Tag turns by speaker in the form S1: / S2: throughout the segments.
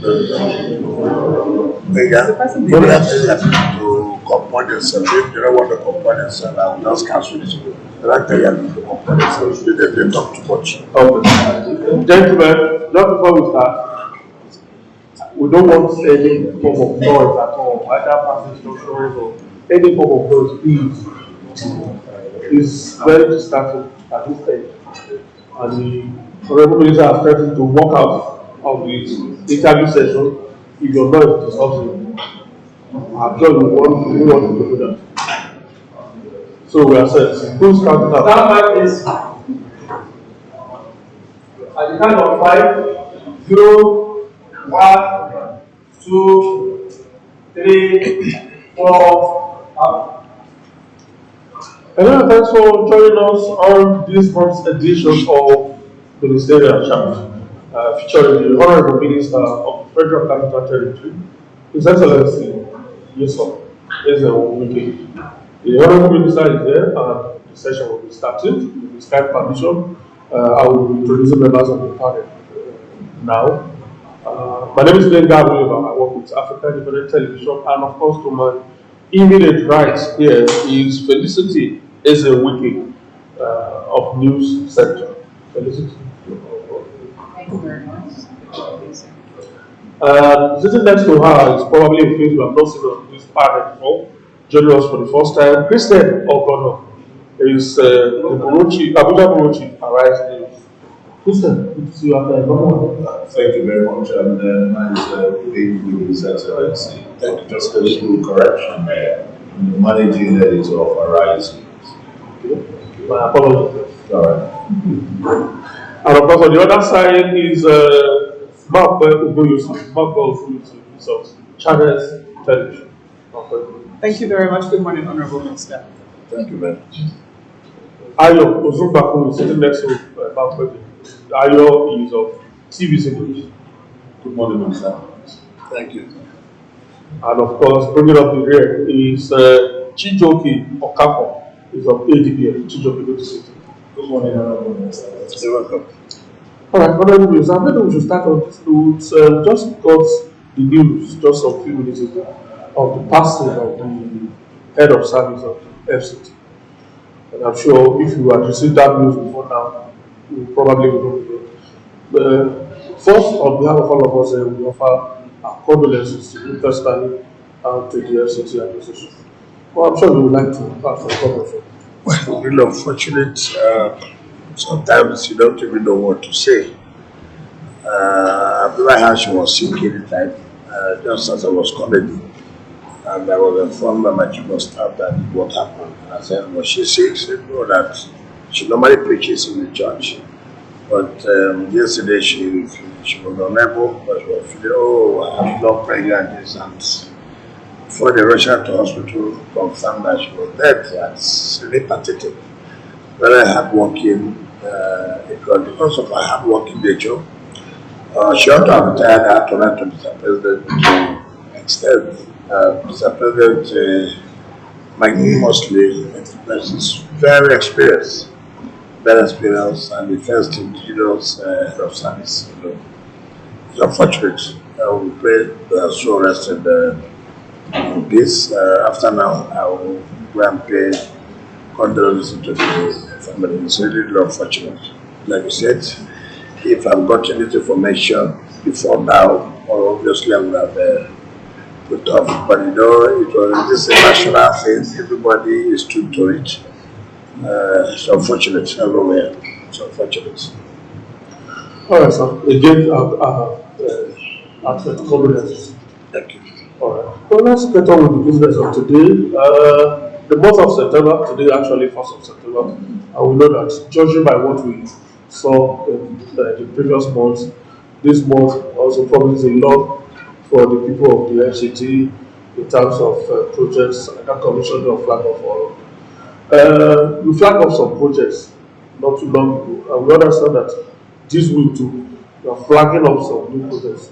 S1: Yeah, maybe I say that to comport themselves. If they don't want to comport themselves, I will just cancel it. The right thing to comport themselves. They talk too much.
S2: Okay. Gentlemen, just before we start, we don't want any form of noise at all, either passing structures or any form of noise, please. It's very distracting at this stage. And the Honorable Minister has threatened to walk out of the interview session if your noise disturbs him. I'm sure we want him to do that. So we are set. Who's counting up? That man is at the count of 5, 0, 1, 2, 3, 4, up. Hello, thanks for joining us on this month's edition of Ministerial Chat, featuring the Honorable Minister of the Federal Capital Territory, His Excellency NYESOM is WIKE. The Honorable Minister is there, and the session will be started with his kind permission. I will be introducing members of the panel now. My name is Ben Gabriel. I work with African Independent Television, and of course, to my immediate right here is Felicity WIKE of News Center. Felicity.
S3: Thank you very much.
S2: Sitting next to her is probably a face we have not seen on this panel before. Joining us for the first time, Christian Ogono is the Abuja Buruchi Arise News. Christian, good to see you after a long while.
S4: Thank you very much, and nice being with His Excellency. Just a little correction there. The managing editor of Arise News.
S2: My apologies.
S4: All right.
S2: And of course, on the other side is Mark Ogoyusu of Channels Television.
S3: Thank you very much. Good morning, Honorable Minister.
S4: Thank you very much.
S2: Ayo Ozumbaku is sitting next to Mark Ogoyusu. Ayo is of TV's English.
S4: Good morning, Minister. Thank you.
S2: And of course, bringing up the rear is Chijoke Okafor, is of ADPF. Chijoke, good to see you.
S4: Good morning, Honorable Minister.
S1: You're welcome.
S2: All right, Honorable Minister, maybe we should start on this note. Just got the news just a few minutes ago of the passing of the head of service of FCT. And I'm sure if you had received that news before now, you probably would know it. First, on behalf of all of us, we offer our condolences to you personally and to the FCT administration. Well, I'm sure you would like to have some comment.
S1: Well, really unfortunate. Sometimes you don't even know what to say. I've never heard she was sick anytime, just as I was coming. And I was informed by my chief of staff that what happened. I said, was she sick? She said, no, that she normally preaches in the church. But yesterday she was unable, but she was feeling, oh, I'm not pregnant, this and before they rushed her to hospital, confirmed that she was dead. That's really pathetic. Very hardworking, because of her hardworking nature. She ought to have retired after that to Mr. President to extend. Mr. President magnanimously expresses very experienced, and the first indigenous head of service. It's unfortunate. We pray that so rested in peace. After now, I will go and pay condolences to the family. It's really unfortunate. Like you said, if I've got any information before now, or obviously I would have put off. But you know, this is a national thing. Everybody is true to it. It's unfortunate everywhere. It's unfortunate.
S2: All right, sir. Again, condolences.
S1: Thank you.
S2: All right. Well, let's get on with the business of today. The month of September, today actually 1st of September, and we know that judging by what we saw in the previous months, this month also promises a lot for the people of the FCT in terms of projects. I can commission your flag of all. We flagged off some projects not too long ago, and we understand that this week too, we are flagging up some new projects.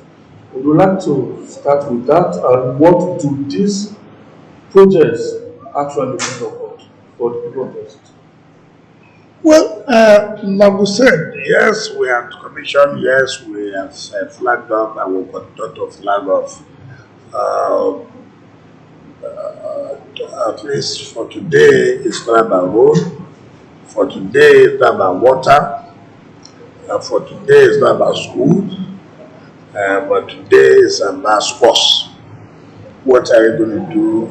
S2: We would like to start with that, and what do these projects actually mean for the people of the city?
S1: Well, like we said, yes, we have commissioned, yes, we have flagged up and we'll continue to flag off. Uh, at least for today, it's not about road. For today, it's not about water. For today, it's not about school. But today is about sports. What are you going to do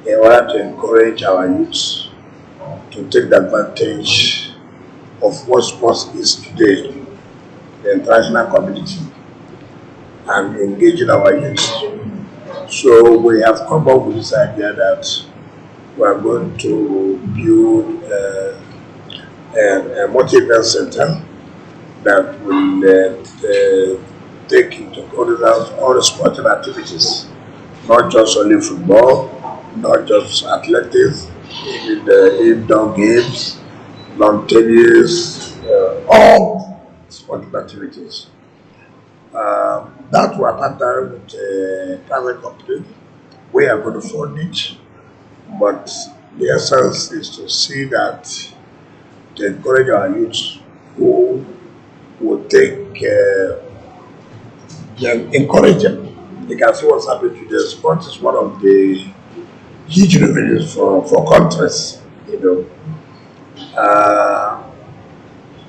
S1: in order to encourage our youth to take the advantage of what sports is today, the international community, and engaging our youth? So we have come up with this idea that we are going to build a multi-event center that will take into consideration all the sporting activities, not just only football, not just athletics, even the indoor games, lawn tennis, all sporting activities. That will partner with a private company. We are going to fund it, but the essence is to see that to encourage our youth who will take and encourage them. You can see what's happening today. Sport is one of the huge revenues for countries. You know,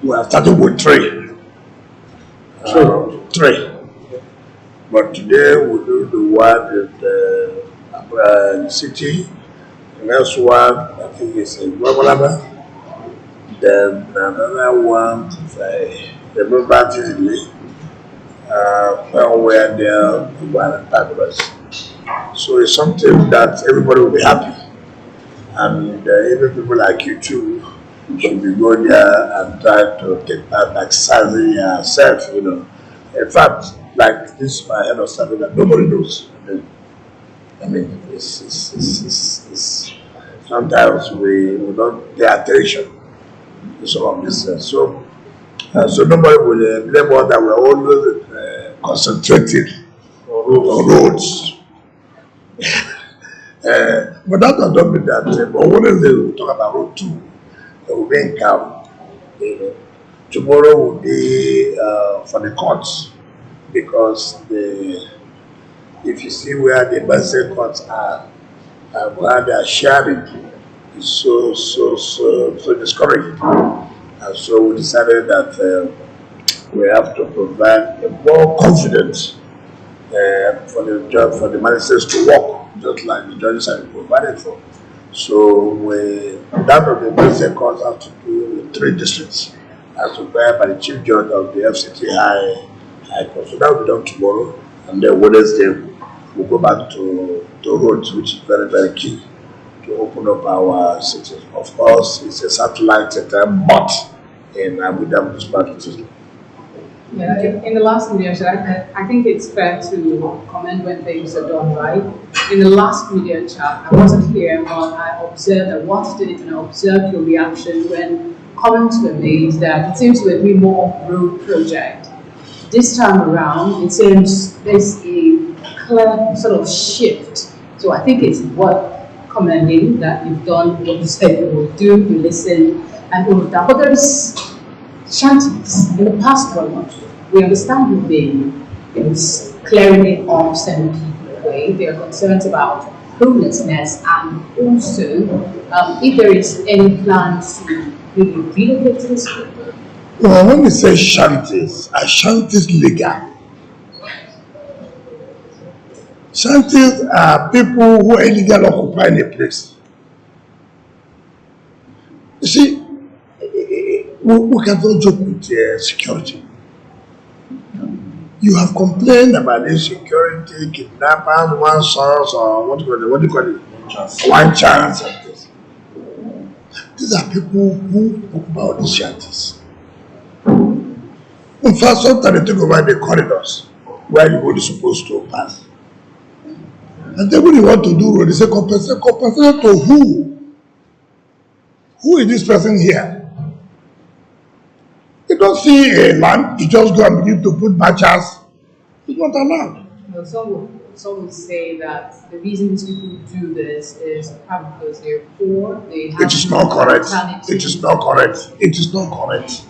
S1: we are starting with three. But today we do the one in the city. The next one, I think, is in Wabalaba. Then another one, if I remember vividly, where they are one fabulous. So it's something that everybody will be happy. And even people like you too should be going there and try to take part, exercising yourself, you know. In fact, like this, my head of something that nobody knows. I mean, it's sometimes we don't pay attention to some of this. So nobody will blame us that we're always concentrated on roads. But that does not mean that. But one of them will talk about road too. It will be in camp. You know. Tomorrow will be for the courts because if you see where the Basel courts are and where they are sharing, it's so discouraging. And so we decided that we have to provide a more confidence for the magistrates to work, just like the judges are provided for. So that of the magistrate courts have to do with 3 districts, as required by the chief judge of the FCT High Court. So that will be done tomorrow, and then Wednesday we'll go back to roads, which is very, very key to open up our cities. Of course, it's a satellite center, but in Abuja municipality.
S5: Yeah, in the last media chat, I think it's fair to comment when things are done right. In the last media chat, I wasn't here, but I observed, I watched it, and I observed your reaction when comments were made that it seems we're doing more off-road project. This time around, it seems there's a clear sort of shift. So I think it's worth commending that you've done what you said you will do, you listen, and all of that. But there is shanties in the past 12 months. We understand you've been clearing it off, sending people away. There are concerns about homelessness and also if there is any plans to maybe relocate to this people.
S1: Well, when we say shanties, are shanties legal? Shanties are people who are illegally occupying a place. You see, we cannot joke with security. You have complained about insecurity, kidnappers, one source, or what do you call it? One chance and this. These are people who occupy all these shanties. In fact, sometimes they take over the corridors where everybody is supposed to pass. And then when you want to do road, they say compensate to who? Who is this person here? You don't see a land, you just go and begin to put matches. It's not allowed.
S5: Some some would say that the reason these people do this is probably because they're poor. They have
S1: It is not correct.
S5: alternatives.
S1: It is not correct. It is not correct.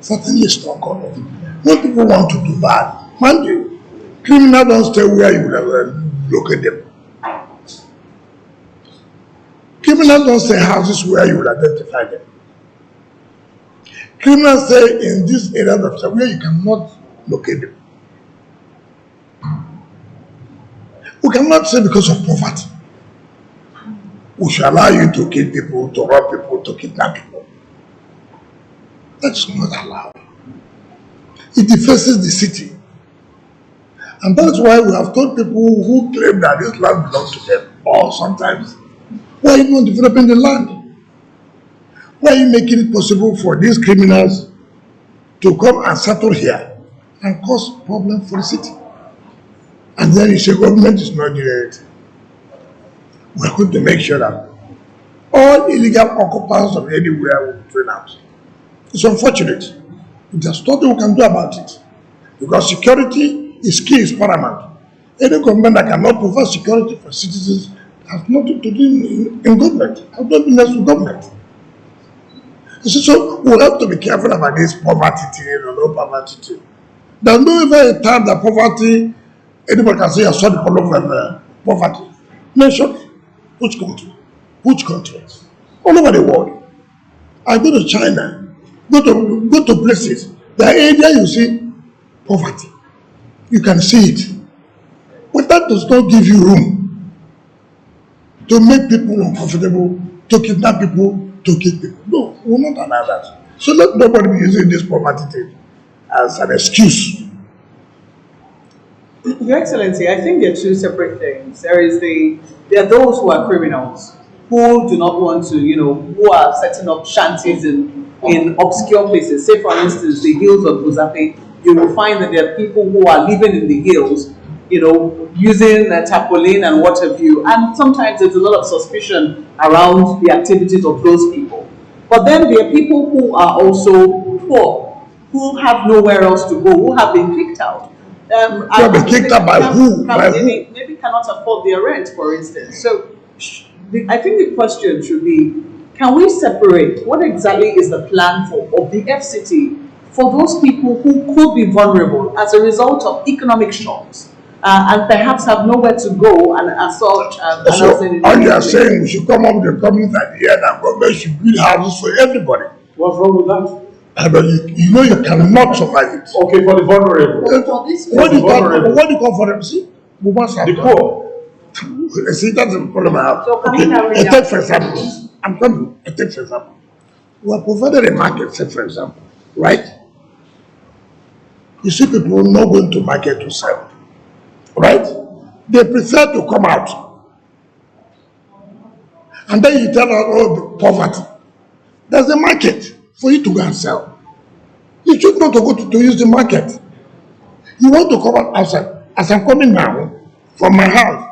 S1: Certainly it's not correct. When people want to do bad, mind you, criminals don't stay where you locate them. Criminals don't stay houses where you will identify them. Criminals stay in this area of where you cannot locate them. We cannot say because of poverty we should allow you to kill people, to rob people, to kidnap people. That is not allowed. It defaces the city. And that's why we have told people who claim that this land belongs to them, or sometimes, why are you not developing the land? Why are you making it possible for these criminals to come and settle here and cause problems for the city? And then you say government is not doing it. We're going to make sure that all illegal occupants of anywhere will be thrown out. It's unfortunate. There's nothing we can do about it. Because security is key, is paramount. Any government that cannot provide security for citizens has nothing to do in government, has nothing else with government. So we'll have to be careful about this poverty thing or no poverty thing. There's no even a time that poverty, anybody can say I saw the problem of poverty. Mention which country? Which country? All over the world. I go to China, go to places. The area you see poverty. You can see it. But that does not give you room to make people uncomfortable, to kidnap people, to kill people. No, we will not allow that. So let nobody be using this poverty thing as an excuse.
S3: Your Excellency, I think they're two separate things. There are those who are criminals who do not want to, who are setting up shanties in obscure places. Say, for instance, the hills of Buzape. You will find that there are people who are living in the hills, using a tarpaulin and what have you. And sometimes there's a lot of suspicion around the activities of those people. But then there are people who are also poor, who have nowhere else to go, who have been kicked out.
S1: Have been kicked out by who?
S3: Maybe cannot afford their rent, for instance. So I think the question should be, can we separate what exactly is the plan of the FCT for those people who could be vulnerable as a result of economic shocks and perhaps have nowhere to go and as such.
S1: So all you are saying, we should come up with a government idea that government should build houses for everybody.
S2: What's wrong with that?
S1: But you cannot survive it.
S2: Okay, for the vulnerable.
S1: What do you call for them? See,
S2: The poor.
S1: See, that's the problem I have.
S5: So
S1: Okay, I take for example. I'm coming. I take for example. We are provided a market, say for example, right? You see people not going to market to sell, right? They prefer to come out. And then you tell them, oh, poverty. There's a market for you to go and sell. You should not go to use the market. You want to come out outside. As I'm coming now from my house,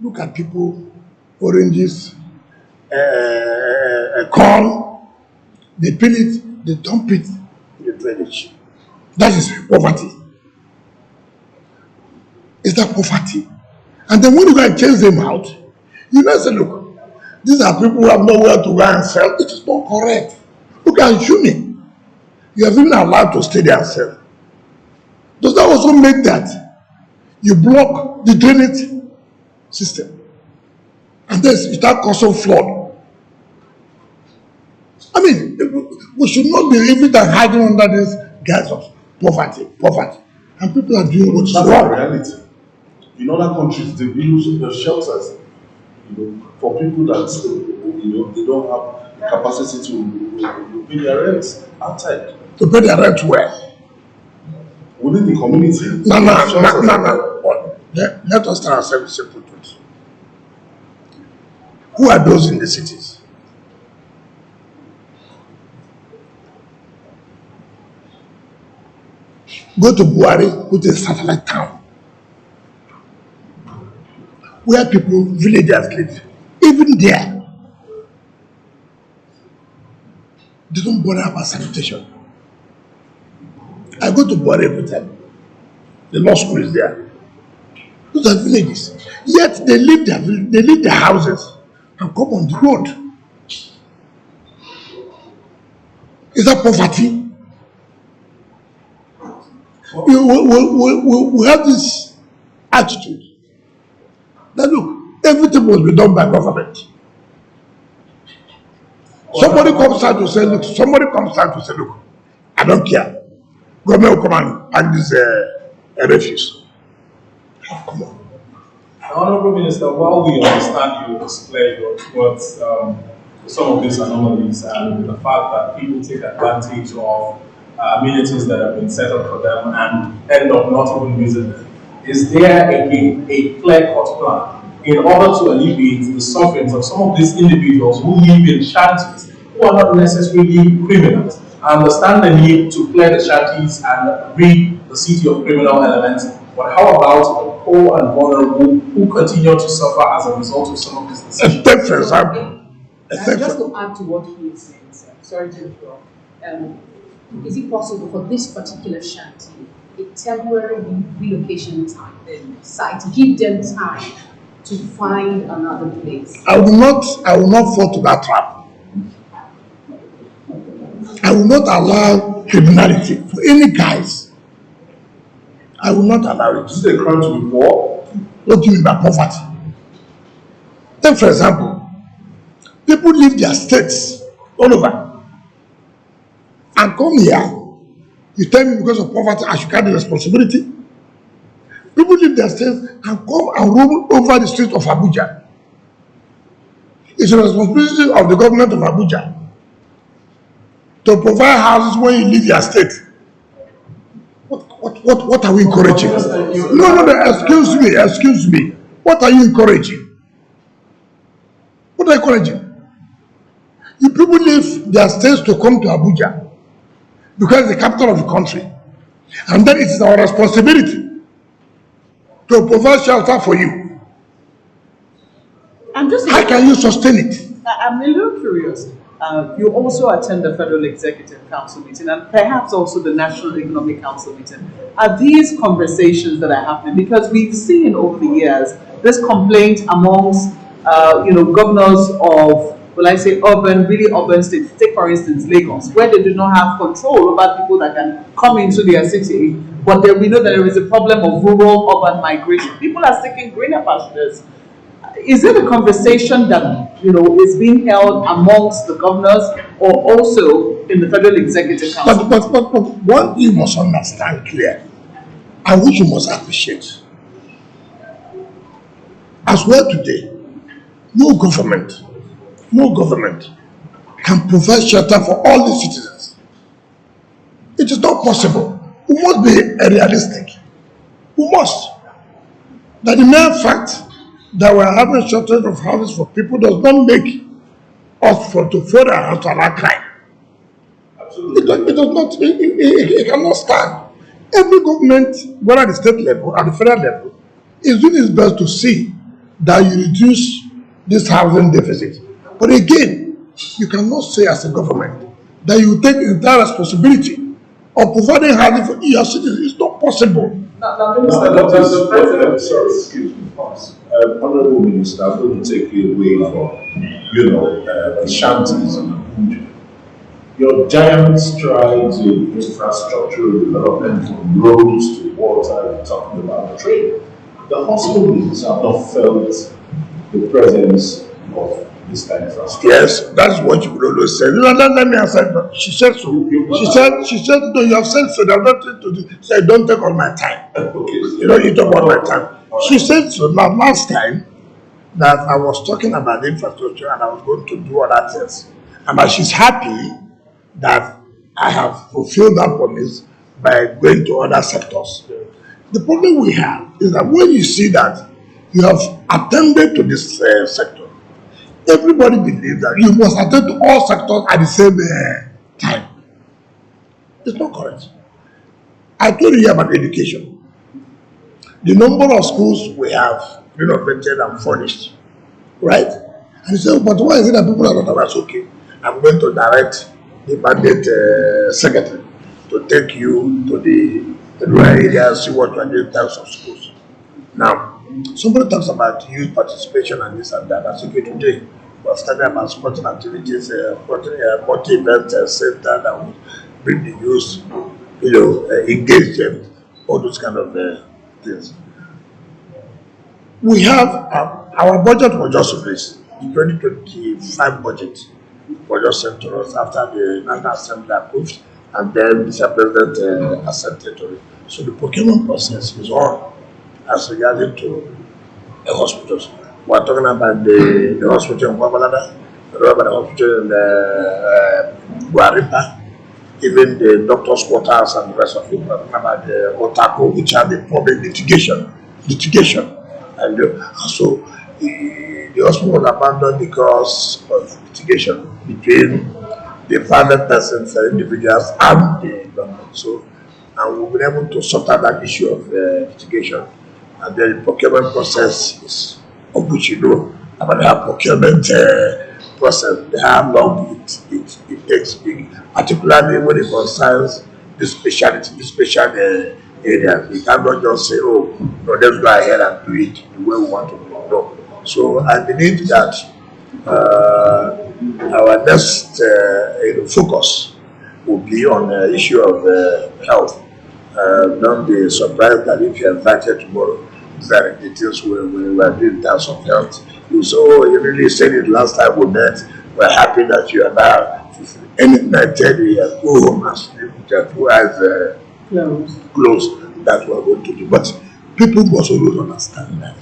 S1: look at people, oranges, corn, they peel it, they dump it in the drainage. That is poverty. Is that poverty? And then when you go and chase them out, you now say, look, these are people who have nowhere to go and sell. It is not correct. Look at Juni. You have even allowed to stay there and sell. Does that also make that you block the drainage system? And then you start causing flood. I mean, we should not be every time hiding under this guise of poverty. And people are doing what's
S4: That's
S1: wrong.
S4: the reality. In other countries, they build the shelters, for people that they don't have the capacity to pay their rent outside.
S1: To pay their rent where?
S4: Within the community.
S1: No. Let us tell ourselves simple truth. Who are those in the cities? Go to Buhari, which is a satellite town, where people, villagers live. Even there, they don't bother about sanitation. I go to Buhari every time. The law school is there. Those are villages. Yet they leave their houses and come on the road. Is that poverty? We have this attitude that look, everything must be done by government. Somebody comes out to say, look, I don't care. Government will come and this refuse. Come on.
S2: Honorable Minister, while we understand you explain towards some of these anomalies and the fact that people take advantage of amenities that have been set up for them and end up not even using them, is there again a clear-cut plan in order to alleviate the sufferings of some of these individuals who live in shanties, who are not necessarily criminals? I understand the need to clear the shanties and rid the city of criminal elements, but how about the poor and vulnerable who continue to suffer as a result of some of these decisions?
S1: Take for example.
S5: Just to add to what he is saying, sir, sorry to interrupt. Is it possible for this particular shanty a temporary relocation site to give them time to find another place?
S1: I will not fall to that trap. I will not allow criminality for any guise. I will not allow it.
S4: Is it a crime to be poor?
S1: What do you mean by poverty? Take for example, people leave their states all over and come here. You tell me because of poverty I should carry the responsibility? People leave their states and come and roam over the streets of Abuja. It's the responsibility of the government of Abuja to provide houses when you leave your state. What are we encouraging? No, excuse me. What are you encouraging? What are you encouraging? You people leave their states to come to Abuja because it's the capital of the country. And then it is our responsibility to provide shelter for you. How can you sustain it?
S3: I'm a little curious. You also attend the Federal Executive Council meeting and perhaps also the National Economic Council meeting. Are these conversations that are happening? Because we've seen over the years this complaint amongst governors of, will I say, really urban states. Take for instance Lagos, where they do not have control over people that can come into their city, but we know that there is a problem of rural-urban migration. People are seeking greener pastures. Is it a conversation that is being held amongst the governors or also in the Federal Executive Council?
S1: But what you must understand clear, and which you must appreciate, as well today, no government can provide shelter for all the citizens. It is not possible. We must be realistic. We must. That the mere fact that we are having shortage of houses for people does not make us to further out to allow crime.
S4: Absolutely.
S1: It does not. It cannot stand. Every government, whether at the state level or the federal level, is doing its best to see that you reduce this housing deficit. But again, you cannot say as a government that you take the entire responsibility of providing housing for your citizens. It's not possible.
S4: Honorable Minister, I'm going to take you away from, the shanties in Abuja. Your giant strides in infrastructural development, from roads to water, you're talking about trade. The hospitals have not felt the presence of this kind of infrastructure.
S1: Yes, that's what you would always say. Let me answer. She said so. She said, no, you have said so. They have nothing to do. Say, don't take all my time.
S4: Okay.
S1: You talk all my time. She said so. Now, last time that I was talking about the infrastructure and I was going to do other things. And that she's happy that I have fulfilled that promise by going to other sectors. The problem we have is that when you see that you have attended to this sector, everybody believes that you must attend to all sectors at the same time. It's not correct. I told you about education. The number of schools we have renovated and furnished, right? And you say, but why is it that people are not aware? Okay, I'm going to direct the mandate secretary to take you to the rural area and see what we are doing in terms of schools. Now, somebody talks about youth participation and this and that. That's okay today. We're studying about sporting activities, multi-event center that will bring the youth, engage them, all those kind of things. We have our budget was just released. The 2025 budget was just sent to us after the National Assembly approved, and then the President accepted to it. So the procurement process is on as regarding to the hospitals. We're talking about the hospital in Wabalada, we're talking about the hospital in Guaripa, even the doctor's quarters and the rest of it. We're talking about the Otako, which are the public litigation. And so the hospital was abandoned because of litigation between the private persons and individuals and the government. So, and we've been able to sort out that issue of litigation. And then the procurement process is, of which about the procurement process, how long it takes, particularly when it concerns the special areas. We cannot just say, oh, no, let's go ahead and do it the way we want to do it. No. So I believe that our next focus will be on the issue of health. Don't be surprised that if you're invited tomorrow, that the things we were doing in terms of health. You say, oh, you really said it last time we met. We're happy that you are now. Anything I tell you, go home and sleep with your two eyes closed. That's what we're going to do. But people must always understand that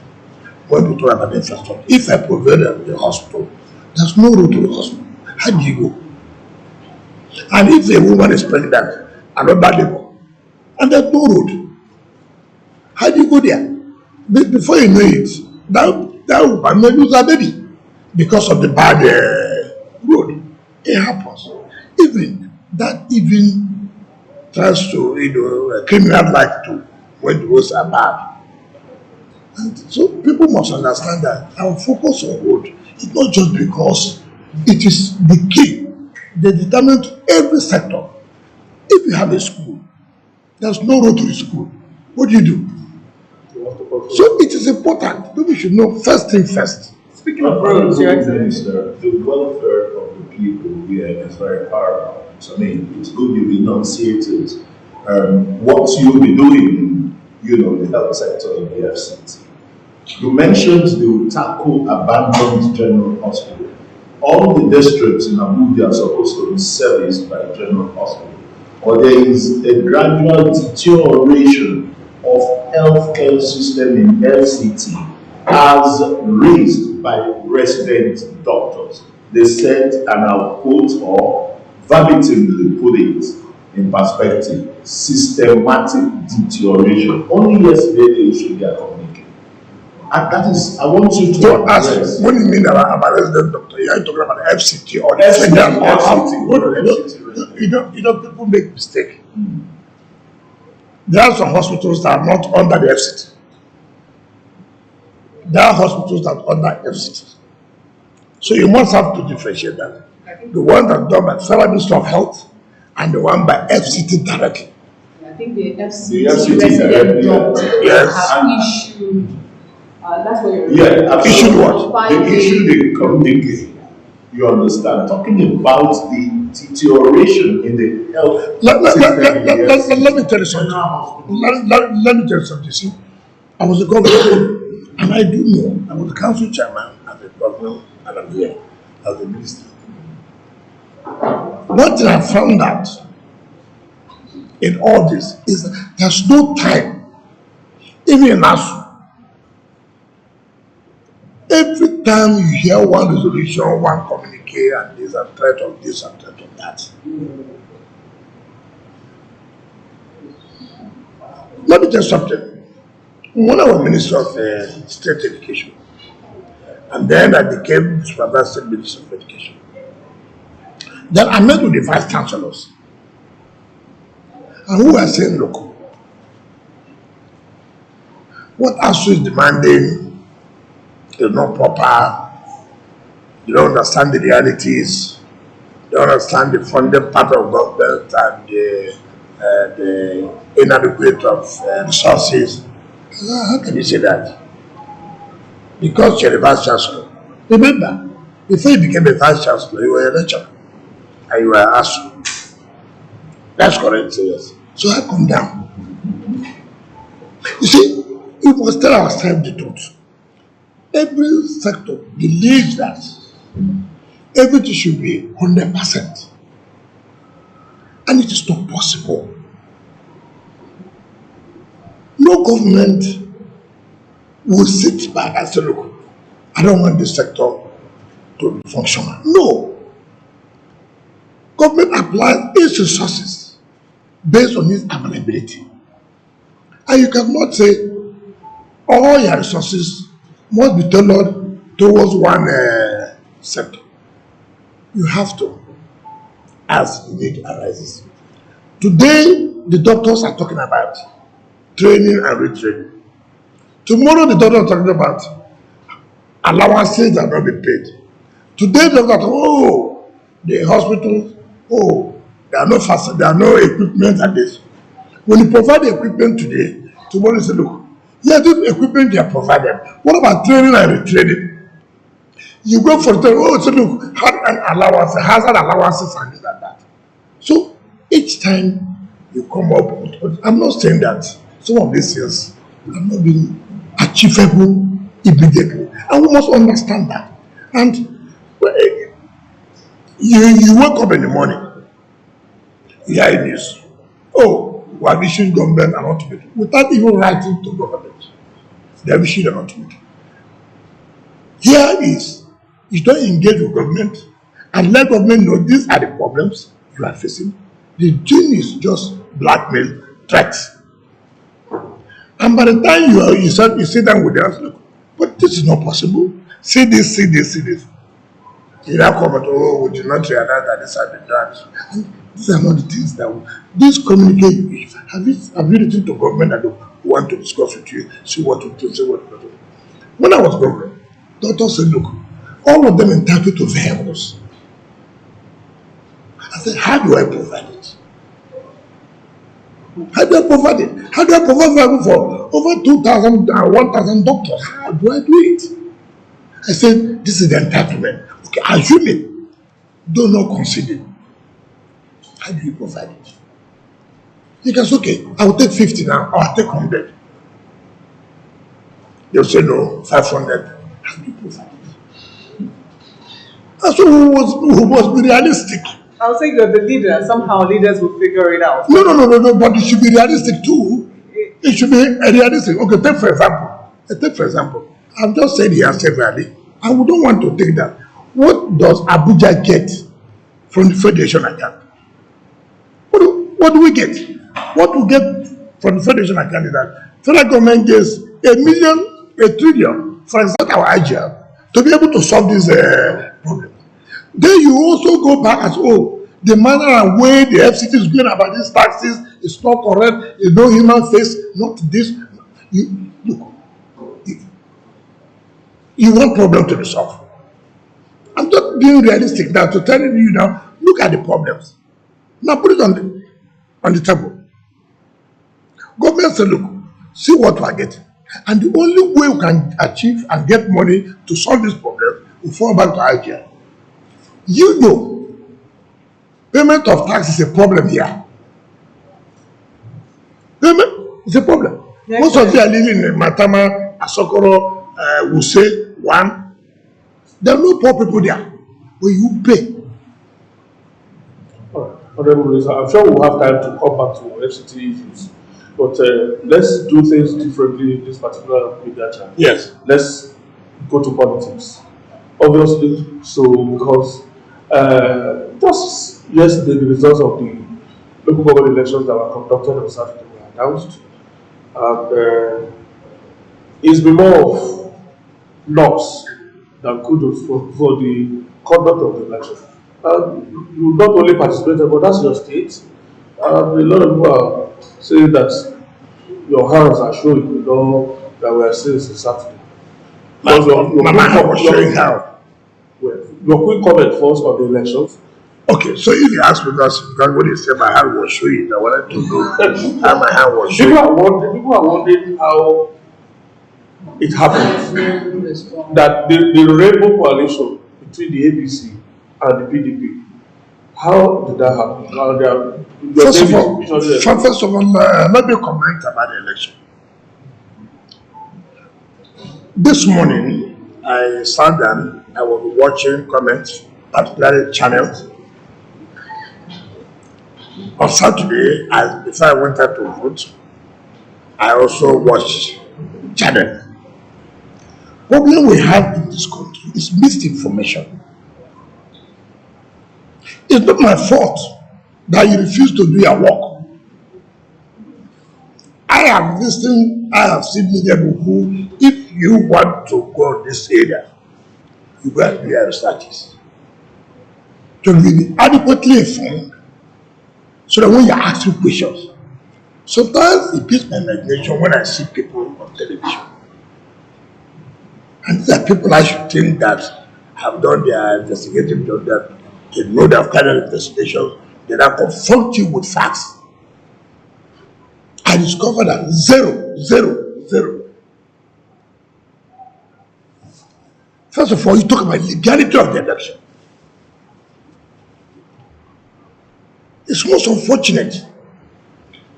S1: when we talk about infrastructure, if I provide the hospital, there's no road to the hospital. How do you go? And if a woman is pregnant and not bad labor, and there's no road, how do you go there? Before you know it, that woman may lose her baby because of the bad road. It happens. Even tries to, criminal like to when the roads are bad. And so people must understand that our focus on road is not just because it is the key. They determine to every sector. If you have a school, there's no road to the school. What do? So it is important that we should know first thing first.
S3: Speaking of roads, Your Excellency,
S4: the welfare of the people here is very paramount. I mean, it's good you enunciated what you'll be doing, the health sector in the FCT. You mentioned they will tackle abandoned general hospital. All the districts in Abuja are supposed to be serviced by general hospital. But there is a gradual deterioration of healthcare system in FCT as raised by resident doctors. They said, and I'll quote or verbatimly put it in perspective, systematic deterioration. Only yesterday they issued their communique. And that is, I want you to
S1: ask, what do you mean about resident doctor? You're talking about FCT or the FCT? People make mistake. There are some hospitals that are not under the FCT. There are hospitals that are under FCT. So you must have to differentiate that. The one that's done by the Federal Ministry of Health and the one by FCT directly.
S5: I think the FCT resident doctors have issued. That's what you're
S1: issued what?
S4: They issued a communique. You understand? Talking about the deterioration in the health system.
S1: Let me tell you something. Let me tell you something. See, I was a governor, and I do know I was a council chairman as a governor, and I'm here as a minister. What I found out in all this is that there's no time, even in ASU. Every time you hear one resolution, one communique, and there's a threat of this and threat of that. Let me tell you something. When I was Minister of State Education, and then I became Supervisor Minister of Education, then I met with the Vice Chancellors, and who were saying, look, what ASU is demanding is not proper. You don't understand the realities. You don't understand the funding part of government and the inadequate of resources. How can you say that? because you're a vice chancellor. Remember, before you became a vice chancellor, you were a lecturer and you were asked. That's correct, so yes. So I come down. You see, we must tell ourselves the truth. Every sector believes that everything should be 100%. And it is not possible. No government will sit back and say, look, I don't want this sector to be functional. No. Government applies its resources based on its availability. And you cannot say all your resources must be tailored towards one sector. You have to, as the need arises. Today, the doctors are talking about training and retraining. Tomorrow, the doctors are talking about allowances that not be paid. Today, the doctors, oh, the hospitals, oh, there are no equipment at this. When you provide the equipment today, tomorrow you say, look, yeah, this equipment they are provided. What about training and retraining? You go for training, oh, so look, hazard allowances and this and that. So each time you come up with, I'm not saying that some of these things are not being achievable immediately. And we must understand that. And you wake up in the morning, you hear news. Oh, we have issued government an ultimatum without even writing to government. They have issued an ultimatum. Here is, you don't engage with government and let government know these are the problems you are facing. The thing is just blackmail, threats. And by the time you sit down with them, look, but this is not possible. See this, see this, see this. You now come and oh, we did not realize that this had been done. And these are not the things that this communicate. Have you written to government that we want to discuss with you, see what to do, see what to do. When I was government, doctor said, look, all of them entitled to vehicles. I said, how do I provide it? How do I provide it? How do I provide vehicle for over 2,000, 1,000 doctors? How do I do it? I said, this is the entitlement. Okay, assume it. Do not consider. How do you provide it? You can say, okay, I will take 50 now, or I'll take 100. They'll say, no, 500. How do you provide it? That's who must be realistic.
S3: I'll say you're the leader. Somehow leaders will figure it out.
S1: No, but it should be realistic too. It should be realistic. Okay, take for example. I've just said here severally, and we don't want to take that. What does Abuja get from the Federation account? What do we get? What we get from the Federation account is that federal government gets $1 trillion for example our IGL to be able to solve this problem. Then you also go back and say, oh, the manner and way the FCT is going about these taxes is not correct, there's no human face, not this. You want problem to be solved. I'm just being realistic now to telling you now, look at the problems. Now put it on the table. Government say, look, see what we are getting. And the only way we can achieve and get money to solve this problem, we fall back to IGL. You know, payment of tax is a problem here. Payment is a problem. Yes, most of you are living in Matama, Asokoro, Wuse, One. There are no poor people there, but you pay.
S2: I'm sure we'll have time to come back to FCT issues, but let's do things differently in this particular media channel.
S1: Yes.
S2: Let's go to politics. Obviously, so because just yesterday the results of the local government elections that were conducted on Saturday were announced, and it's been more of loss than kudos for the conduct of the election. You not only participated, but that's your state. A lot of people are saying that your hands are showing, you know, that we are seeing since Saturday.
S1: Mama was showing how.
S2: Well, your quick comment first on the elections.
S1: Okay, so if you ask me because when you say my hand was showing, I wanted to know how my hand was showing.
S2: People are wondering how it happened that the rainbow coalition between the ABC and the PDP. How did that happen? How
S1: First of all, let me comment about the election. This morning, I sat down, I was watching comments, particularly channels. On Saturday, before I went out to vote, I also watched channel. Problem we have in this country is misinformation. It's not my fault that you refuse to do your work. I have seen media who, if you want to go this area, you go and do your researches. To be adequately informed, so that when you ask you questions, sometimes it piques my imagination when I see people on television. And these are people I should think that have done their investigative job, that they know they have carried out investigation, they now confront you with facts. I discovered that zero. First of all, you talk about legality of the election. It's most unfortunate.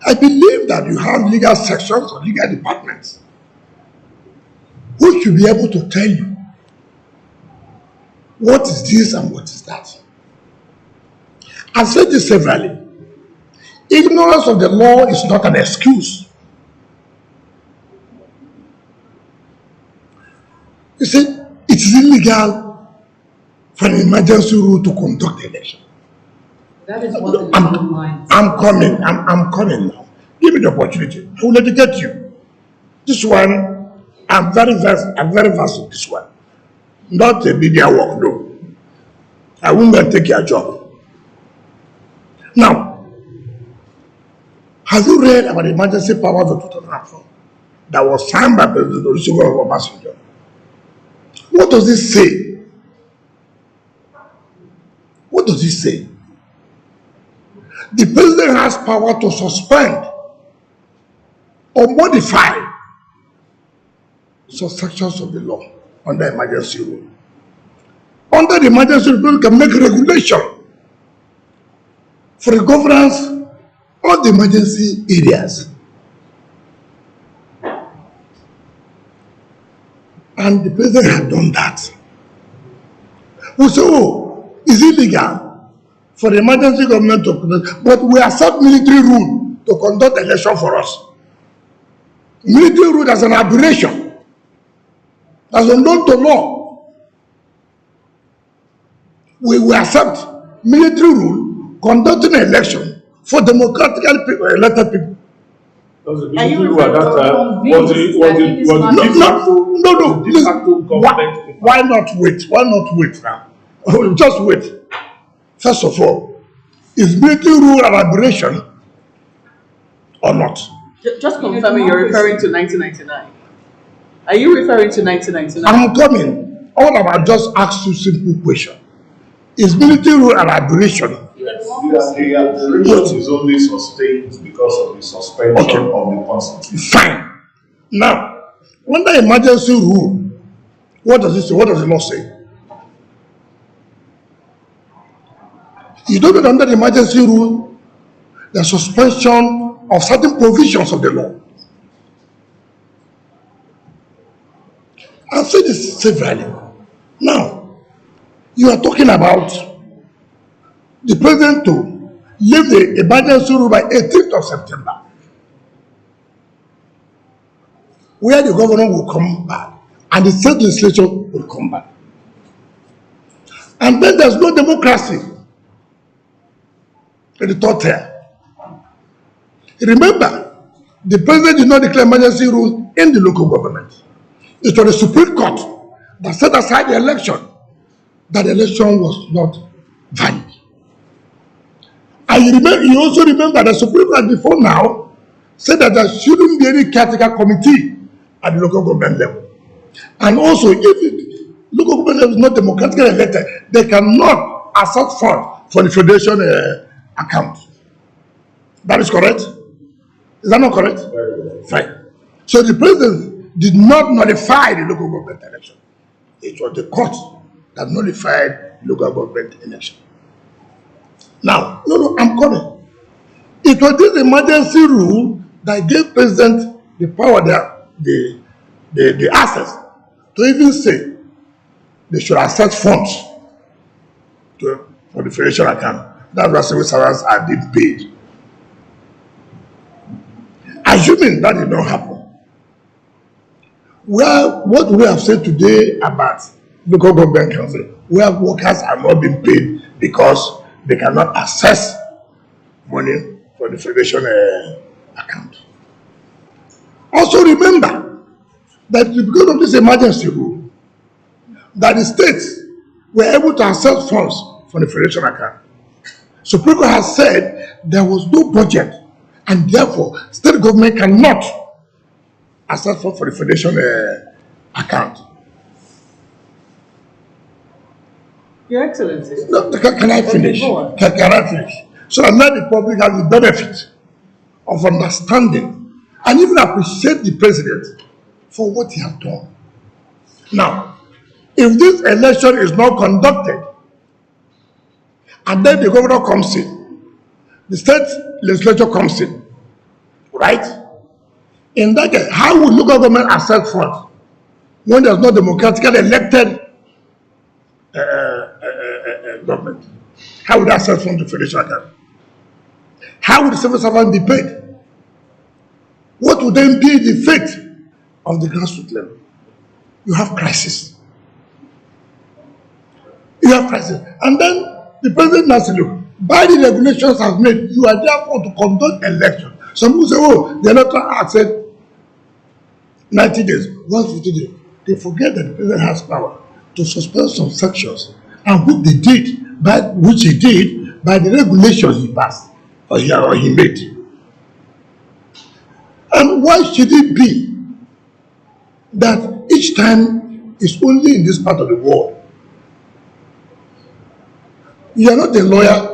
S1: I believe that you have legal sections or legal departments who should be able to tell you what is this and what is that. I've said this severally. Ignorance of the law is not an excuse. You see, it is illegal for an emergency rule to conduct the election.
S5: That is what the legal mind.
S1: I'm coming now. Give me the opportunity. I will educate you. This one, I'm very versed in this one. Not a media work, no. I won't go and take your job. Now, have you read about the emergency powers of 2004 that was signed by President Olusegun Obasanjo? What does it say? What does it say? The president has power to suspend or modify some sections of the law under emergency rule. Under the emergency rule, you can make regulation for the governance of the emergency areas. And the president had done that. We say, oh, it's illegal for the emergency government to conduct, but we accept military rule to conduct election for us. Military rule as an aberration, as unknown to law. We will accept military rule conducting an election for democratically elected people.
S2: Was the military rule at that time? Was the de facto government?
S1: Why not wait? Why not wait now? Just wait. First of all, is military rule an aberration or not?
S3: Just confirming you're referring to 1999. Are you referring to 1999?
S1: I'm coming. All of I just asked you simple question. Is military rule an aberration?
S4: Yes. The aberration is only sustained because of the suspension of the constitution.
S1: Fine. Now, under emergency rule, what does it say? What does the law say? You don't know under the emergency rule, the suspension of certain provisions of the law. I've said this severally. Now, you are talking about the president to leave the emergency rule by 18th of September, where the governor will come back and the state legislature will come back. And then there's no democracy in the third term. Remember, the president did not declare emergency rule in the local government. It was the Supreme Court that set aside the election, that the election was not valid. And you also remember the Supreme Court before now said that there shouldn't be any caretaker committee at the local government level. And also, if the local government level is not democratically elected, they cannot accept funds for the federation account. That is correct? Is that not correct? Fine. So the president did not nullify the local government election. It was the court that nullified the local government election. Now, no, I'm coming. It was this emergency rule that gave president the power, the access to even say they should access funds for the federation account. That's why civil servants are being paid. Assuming that did not happen, well, what we have said today about local government council, where workers are not being paid because they cannot access money for the federation account. Also remember that because of this emergency rule, that the states were able to access funds for the federation account. Supreme Court has said there was no budget, and therefore state government cannot access funds for the federation account.
S3: Your Excellency.
S1: No, can I finish?
S3: Okay,
S1: can I finish? So that now the public has the benefit of understanding and even appreciate the president for what he has done. Now, if this election is not conducted, and then the governor comes in, the state legislature comes in, right? In that case, how would local government access funds when there's no democratically elected government? How would access funds to federation account? How would the civil servant be paid? What would then be the fate of the grassroots level? You have crisis. You have crisis. And then the president has to look, by the regulations have made, you are therefore to conduct election. Some people say, oh, the electoral act said 90 days, 150 days. They forget that the president has power to suspend some sections, and which he did by the regulations he passed or he made. And why should it be that each time is only in this part of the world? You are not a lawyer.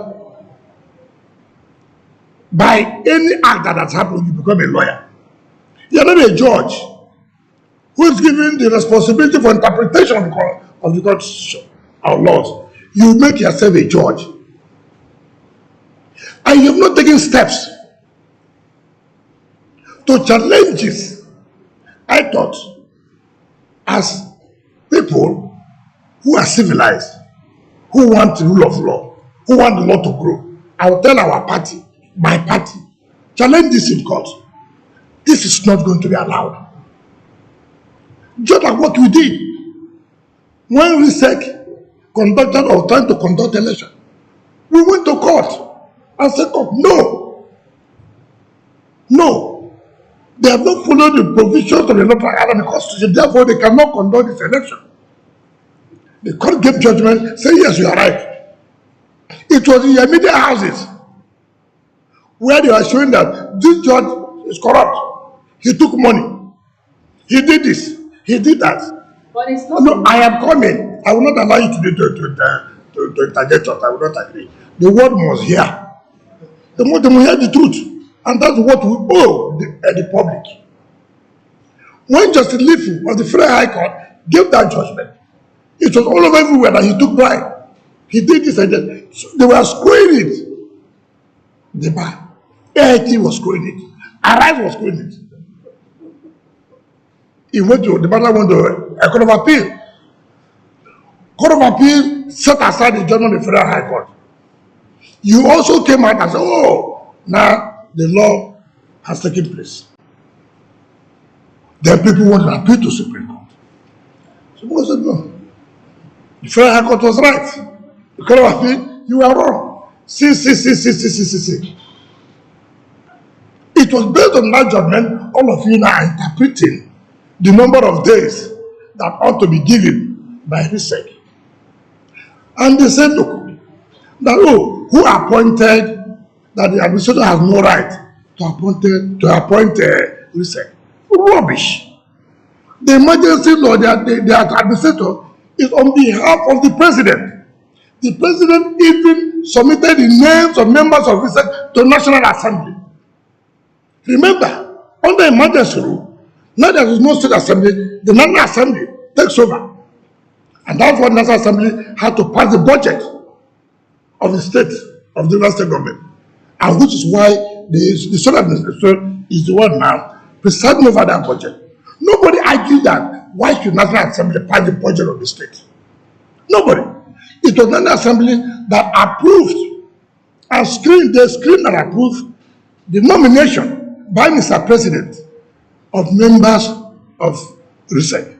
S1: By any act that has happened, you become a lawyer. You are not a judge who is given the responsibility for interpretation of the Constitution or laws. You make yourself a judge. And you have not taken steps to challenges, I thought, as people who are civilized, who want the rule of law, who want the law to grow. I will tell our party, my party, challenge this in court. This is not going to be allowed. Just like what we did when RISEC conducted or tried to conduct election. We went to court and said, no. They have not followed the provisions of the electoral act and the Constitution, therefore they cannot conduct this election. The court gave judgment, say yes, you are right. It was in the immediate houses where they were showing that this judge is corrupt. He took money. He did this. He did that.
S5: But it's not.
S1: No, I am coming. I will not allow you to interject us. I will not agree. The world must hear. They must hear the truth. And that's what we owe the public. When Justice Lifu of the Federal High Court gave that judgment, it was all over everywhere that he took bribe. He did this and that. So they were screwing it. The bar. AIT was screwing it. Arise was screwing it. He went to, the matter went to a court of appeal. Court of appeal set aside the judgment of the Federal High Court. You also came out and said, oh, now the law has taken place. Then people want to appeal to Supreme Court. Supreme Court said, no. The Federal High Court was right. The Court of Appeal, you are wrong. See. It was based on that judgment, all of you now are interpreting the number of days that ought to be given by RISEC. And they said, look, that who appointed that the administrator has no right to appoint RISEC? Rubbish. The emergency law, the administrator is on behalf of the president. The president even submitted the names of members of RISEC to National Assembly. Remember, under emergency rule, Now there is no state assembly, the National Assembly takes over. And that's what National Assembly had to pass the budget of the state, of the state government. And which is why the state administration is the one now presiding over that budget. Nobody argued that why should National Assembly pass the budget of the state? Nobody. It was National Assembly that approved and screened and approved the nomination by Mr. President of members of RISEC.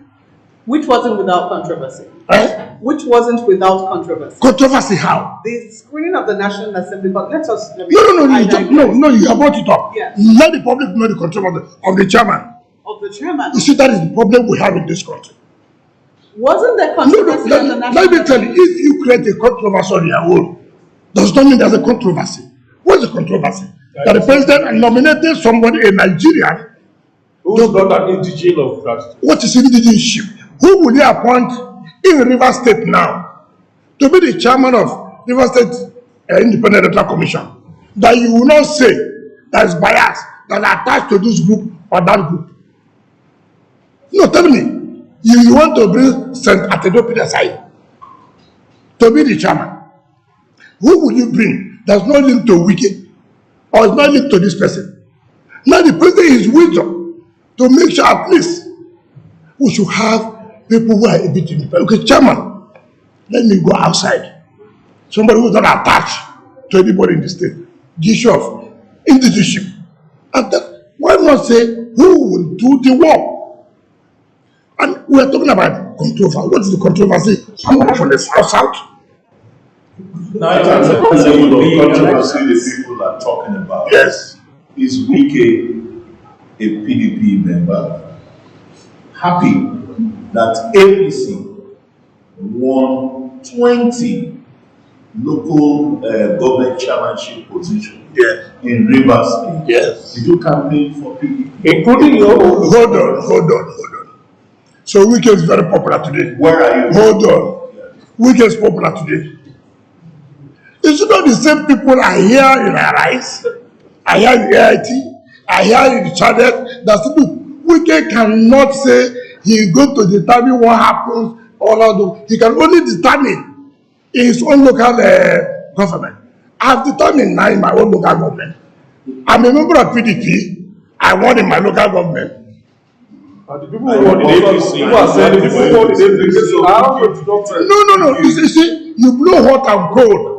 S3: Which wasn't without controversy.
S1: Eh?
S3: Which wasn't without controversy.
S1: Controversy how?
S3: The screening of the National Assembly, but let us...
S1: No, you have brought it up.
S3: Yes.
S1: Let the public know the controversy of the chairman.
S3: Of the chairman.
S1: You see, that is the problem we have in this country.
S3: Wasn't there controversy on the National
S1: Let me tell you, if you create a controversy on your own, does not mean there's a controversy. What's the controversy? That the president nominated somebody, a Nigerian,
S2: who's not an indigenous of that.
S1: What is indigenship? Who will they appoint in Rivers State now to be the chairman of Rivers State Independent Electoral Commission? That you will not say that is biased, that are attached to this group or that group. No, tell me, you want to bring St. Atedo aside to be the chairman. Who will you bring that's not linked to WIKE or is not linked to this person? Now the president is wisdom to make sure at least we should have people who are a bit independent. Okay, chairman, let me go outside. Somebody who is not attached to anybody in the state. The issue of indigenship. And that, why not say who will do the work? And we are talking about controversy. What is the controversy? Somebody from the south.
S4: Now, in terms of the controversy the people are talking about,
S1: Yes.
S4: Is WIKE a PDP member happy that APC won 20 local government chairmanship positions in Rivers?
S1: Yes.
S4: Did you campaign for PDP?
S2: Including your own.
S1: Hold on. So WIKE is very popular today.
S4: Where are you?
S1: Hold on. WIKE is popular today. It's not the same people I hear in Arise, I hear in AIT, I hear in the channel. That's the book. WIKE cannot say he is going to determine what happens all of those. He can only determine in his own local government. I've determined now in my own local government. I'm a member of PDP. I won in my local government.
S2: And the people who want the APC, who are saying the people who want the APC, so how would you not tell?
S1: No. You see, you blow hot and cold.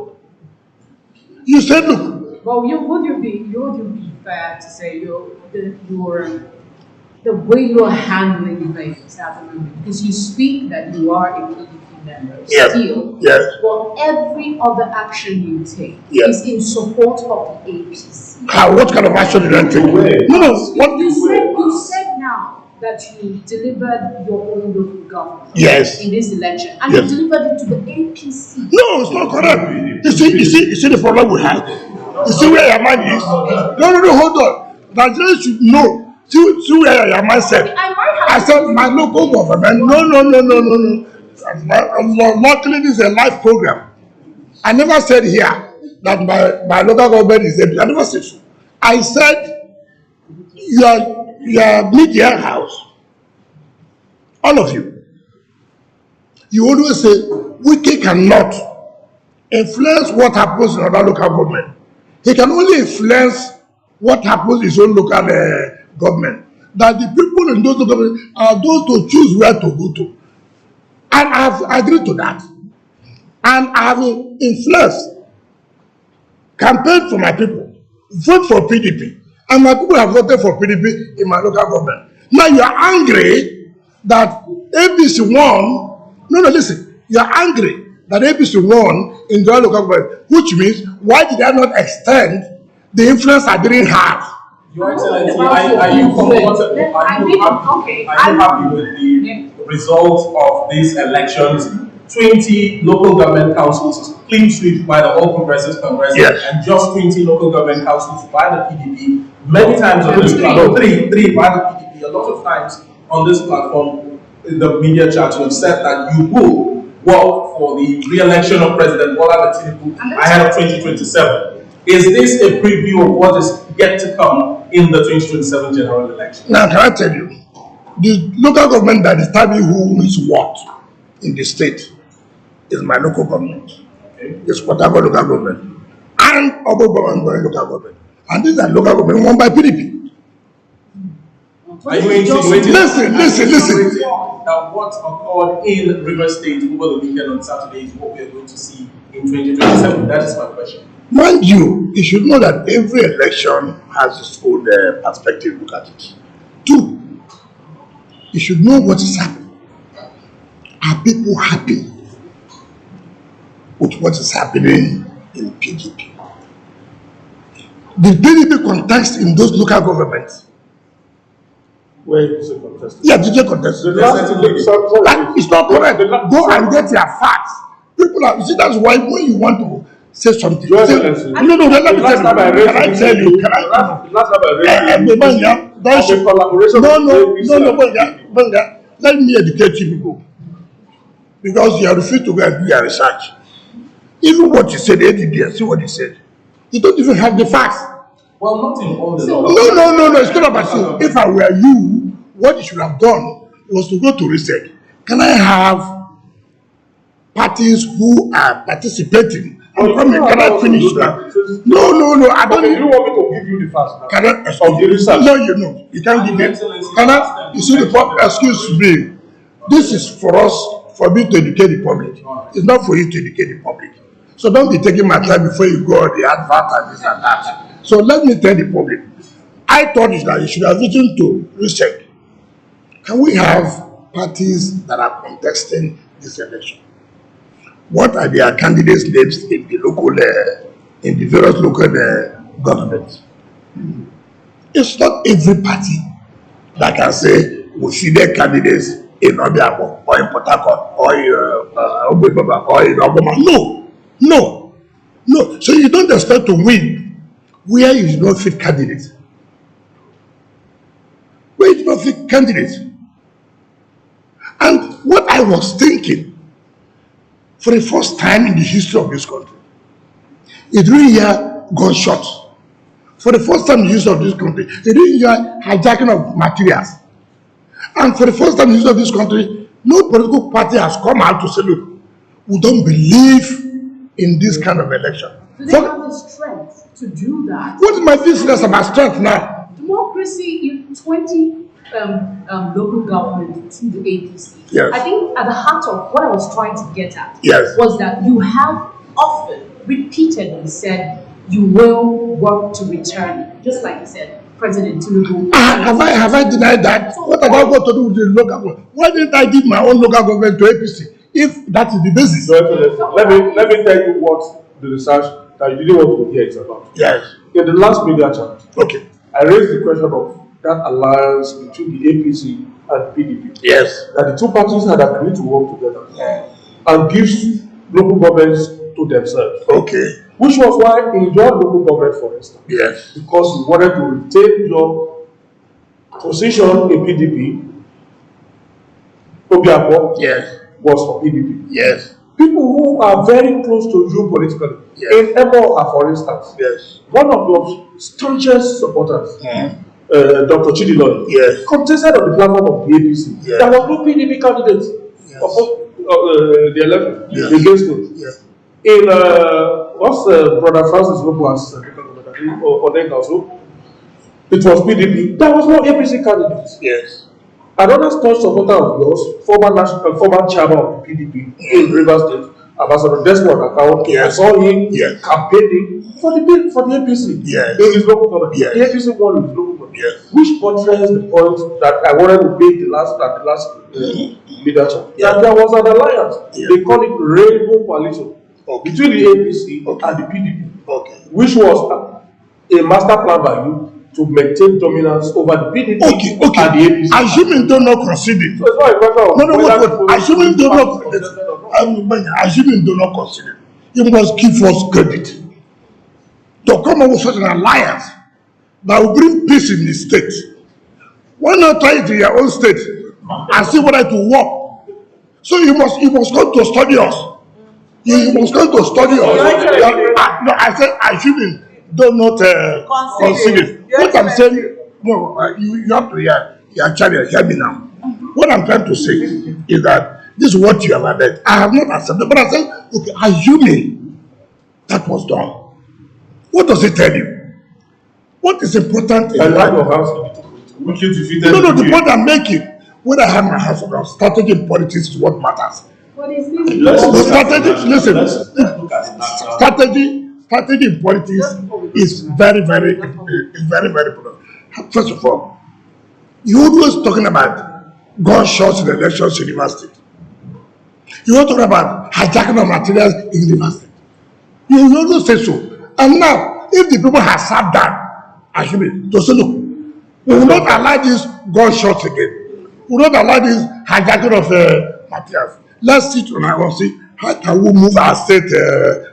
S1: You said, look.
S5: Well, would you be fair to say the way you are handling things at the moment, because you speak that you are a PDP member still, but every other action you take is in support of the APC.
S1: What kind of action did I take? No.
S5: You said now that you delivered your own local government in this election, and you delivered it to the APC.
S1: No, it's not correct. You see the problem we have? You see where your mind is? No, hold on. Nigerians should know. See where your mind said. I said my local government. No. Luckily, this is a live program. I never said here that my local government is empty. I never said so. I said your media house, all of you, you always say WIKE cannot influence what happens in other local government. He can only influence what happens in his own local government. That the people in those local governments are those to choose where to go to. And I have agreed to that. And I have influenced, campaigned for my people, vote for PDP. And my people have voted for PDP in my local government. Now you are angry that APC won. No, listen. You are angry that APC won in the local government, which means why did I not extend the influence I didn't have?
S6: Your Excellency, are you comfortable? Are you happy with the result of these elections? 20 local government councils clean sweep by the All Progressives Congress, and just 20 local government councils by the PDP. Many times on this platform, three by the PDP. A lot of times on this platform, in the media chat, you have said that you will work for the re-election of President Bola Tinubu ahead of 2027. Is this a preview of what is yet to come in the 2027 general election?
S1: Now, can I tell you, The local government that is telling me who is what in the state is my local government.
S6: Okay.
S1: It's whatever local government and other government local government. And these are local government won by PDP.
S6: Are you insinuating?
S1: Listen.
S6: That what occurred in Rivers State over the weekend on Saturday is what we are going to see in 2027? That is my question.
S1: Mind you should know that every election has its own perspective. Look at it. 2, you should know what is happening. Are people happy with what is happening in PDP? The PDP contest in those local governments.
S2: Where is it contested?
S1: Yeah, DJ contest. It's not correct. Go and get your facts. People are, you see, that's why when you want to say something,
S2: No,
S1: let me tell you. Can I tell you? Can I?
S2: Last time I read
S1: No. Let me educate you people. Because you are refused to go and do your research. Even what you said, see what you said. You don't even have the facts.
S6: Well, not in all the
S1: No, it's not about you. If I were you, what you should have done was to go to research. Can I have parties who are participating? Can I finish now? No, I don't.
S2: Okay, you want me to give you the facts now?
S1: Can I?
S2: Of the research?
S1: No, you can't give it. Can I? You see the problem? Excuse me. This is for me to educate the public. It's not for you to educate the public. So don't be taking my time before you go on the advert and this and that. So let me tell the public. I thought is that you should have written to research. Can we have parties that are contesting this election? What are their candidates' names in the local, in the various local governments? It's not every party that can say we see their candidates in Obiabo or in Port Harcourt or in Obama. No. So you don't expect to win where you do not fit candidates. And what I was thinking, for the first time in the history of this country, a 3-year gunshot. For the first time in the history of this country, a 3-year hijacking of materials. And for the first time in the history of this country, no political party has come out to say, look, we don't believe in this kind of election.
S5: Do they have the strength to do that?
S1: What is my business about strength now?
S5: Democracy in 20 local government to the APC.
S1: Yes.
S5: I think at the heart of what I was trying to get at
S1: was
S5: that you have often repeatedly said you will work to return, just like you said, President Tinubu.
S1: Have I denied that? What have I got to do with the local government? Why didn't I give my own local government to APC? If that is the basis.
S2: Let me tell you what the research that you didn't want to hear is about.
S1: Yes.
S2: In the last media chat,
S1: okay,
S2: I raised the question of that alliance between the APC and PDP.
S1: Yes.
S2: That the two parties had agreed to work together and give local governments to themselves.
S1: Okay.
S2: Which was why in your local government, for instance,
S1: yes,
S2: because you wanted to retain your position in PDP, Obiabo was for PDP.
S1: Yes.
S2: People who are very close to you politically, in Emo, for instance, one of your staunchest supporters, Dr. Chidilon, contested on the platform of the APC. There was no PDP candidate the election against him. In what's Brother Francis Lobua's also, it was PDP. There was no APC candidate.
S1: Yes.
S2: Another staunch supporter of yours, former chairman of the PDP in Rivers State, Ambassador Desmond Akao, I saw him campaigning for the APC in his local government. The APC won in his local government, which portrays the point that I wanted to make the last leadership. That there was an alliance. They call it Rainbow Coalition between the APC and the PDP, which was a master plan by you to maintain dominance over the PDP and the APC.
S1: Assuming do not concede.
S2: So it's not a question of
S1: assuming do not concede. You must give us credit to come up with such an alliance that will bring peace in the state. Why not try it in your own state and see whether it will work? So you must come to study us. You must come to study us. No, I said assuming do not concede. What I'm saying, no, you have to hear. Actually, hear me now. What I'm trying to say is that this is what you have added. I have not accepted, but I said, okay, assuming that was done, what does it tell you? What is important in life?
S4: Which you defeated.
S1: No, the point I'm making, when I have my house around, strategy in politics is what matters.
S5: What is this?
S1: Strategy in politics is very important. First of all, you always talking about gunshots in elections in Rivers State. You want to talk about hijacking of materials in Rivers State. You always say so. And now, if the people have sat down, actually, to say, look, we will not allow these gunshots again. We will not allow this hijacking of materials. Let's sit on our own, see how can we move our state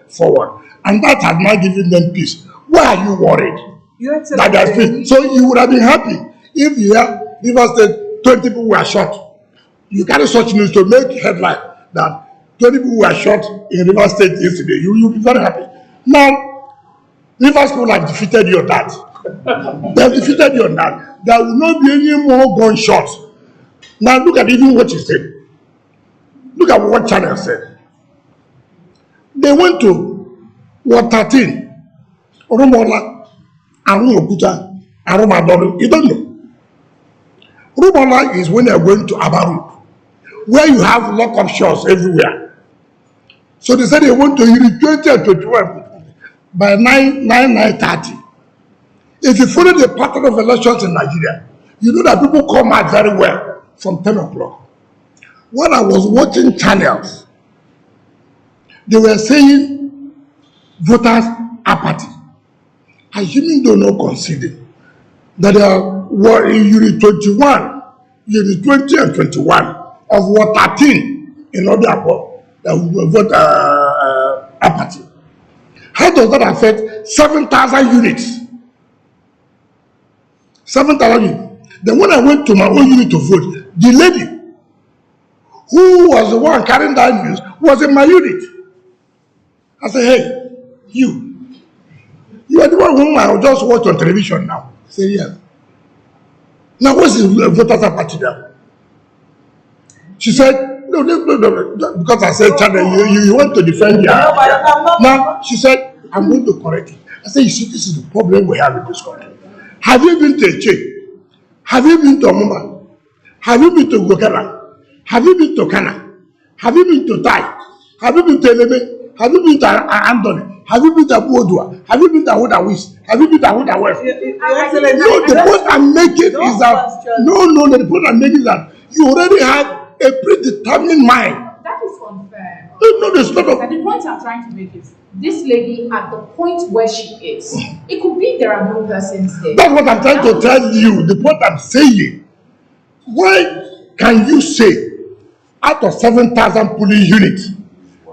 S1: forward. And that has not given them peace. Why are you worried? That there's peace. So you would have been happy if you hear Rivers State 20 people were shot. You carry such news to make headline that 20 people were shot in Rivers State yesterday. You'll be very happy. Now, Rivers people have defeated you on that. They have defeated you on that. There will not be any more gunshots. Now look at even what you said. Look at what Channel said. They went to Ward 13, Rumola, Arumokuta, Arumadoro. You don't know. Rumola is when they are going to Abaru, where you have lock-up shots everywhere. So they said they went to Uri 20 and 21 by 9:30. If you follow the pattern of elections in Nigeria, you know that people come out very well from 10 o'clock. When I was watching channels, they were saying voters apathy. Assuming they not consider that there were in Uri 21, Uri 20 and 21 of Ward 13 in order that we vote apathy. How does that affect 7,000 units? 7,000 units. Then when I went to my own unit to vote, the lady who was the one carrying that news was in my unit. I said, hey, you are the one whom I just watch on television now. I said, yes. Now what's the voters apathy now? She said, no, because I said, Channel, you want to defend your. Now, she said, I'm going to correct it. I said, you see, this is the problem we have in this country. Have you been to Eche? Have you been to Omuma? Have you been to Gokela? Have you been to Kana? Have you been to Tai? Have you been to Eleme? Have you been to Andoni? Have you been to Abuodua? Have you been to Ahuda West? Have you been to Ahuda West? No, the point I'm making is that the point I'm making is that you already have a predetermined mind.
S5: That is unfair.
S1: No, there's not.
S5: And the point I'm trying to make is this lady at the point where she is. It could be there are no persons there.
S1: That's what I'm trying to tell you. The point I'm saying. Why can you say out of 7,000 polling units,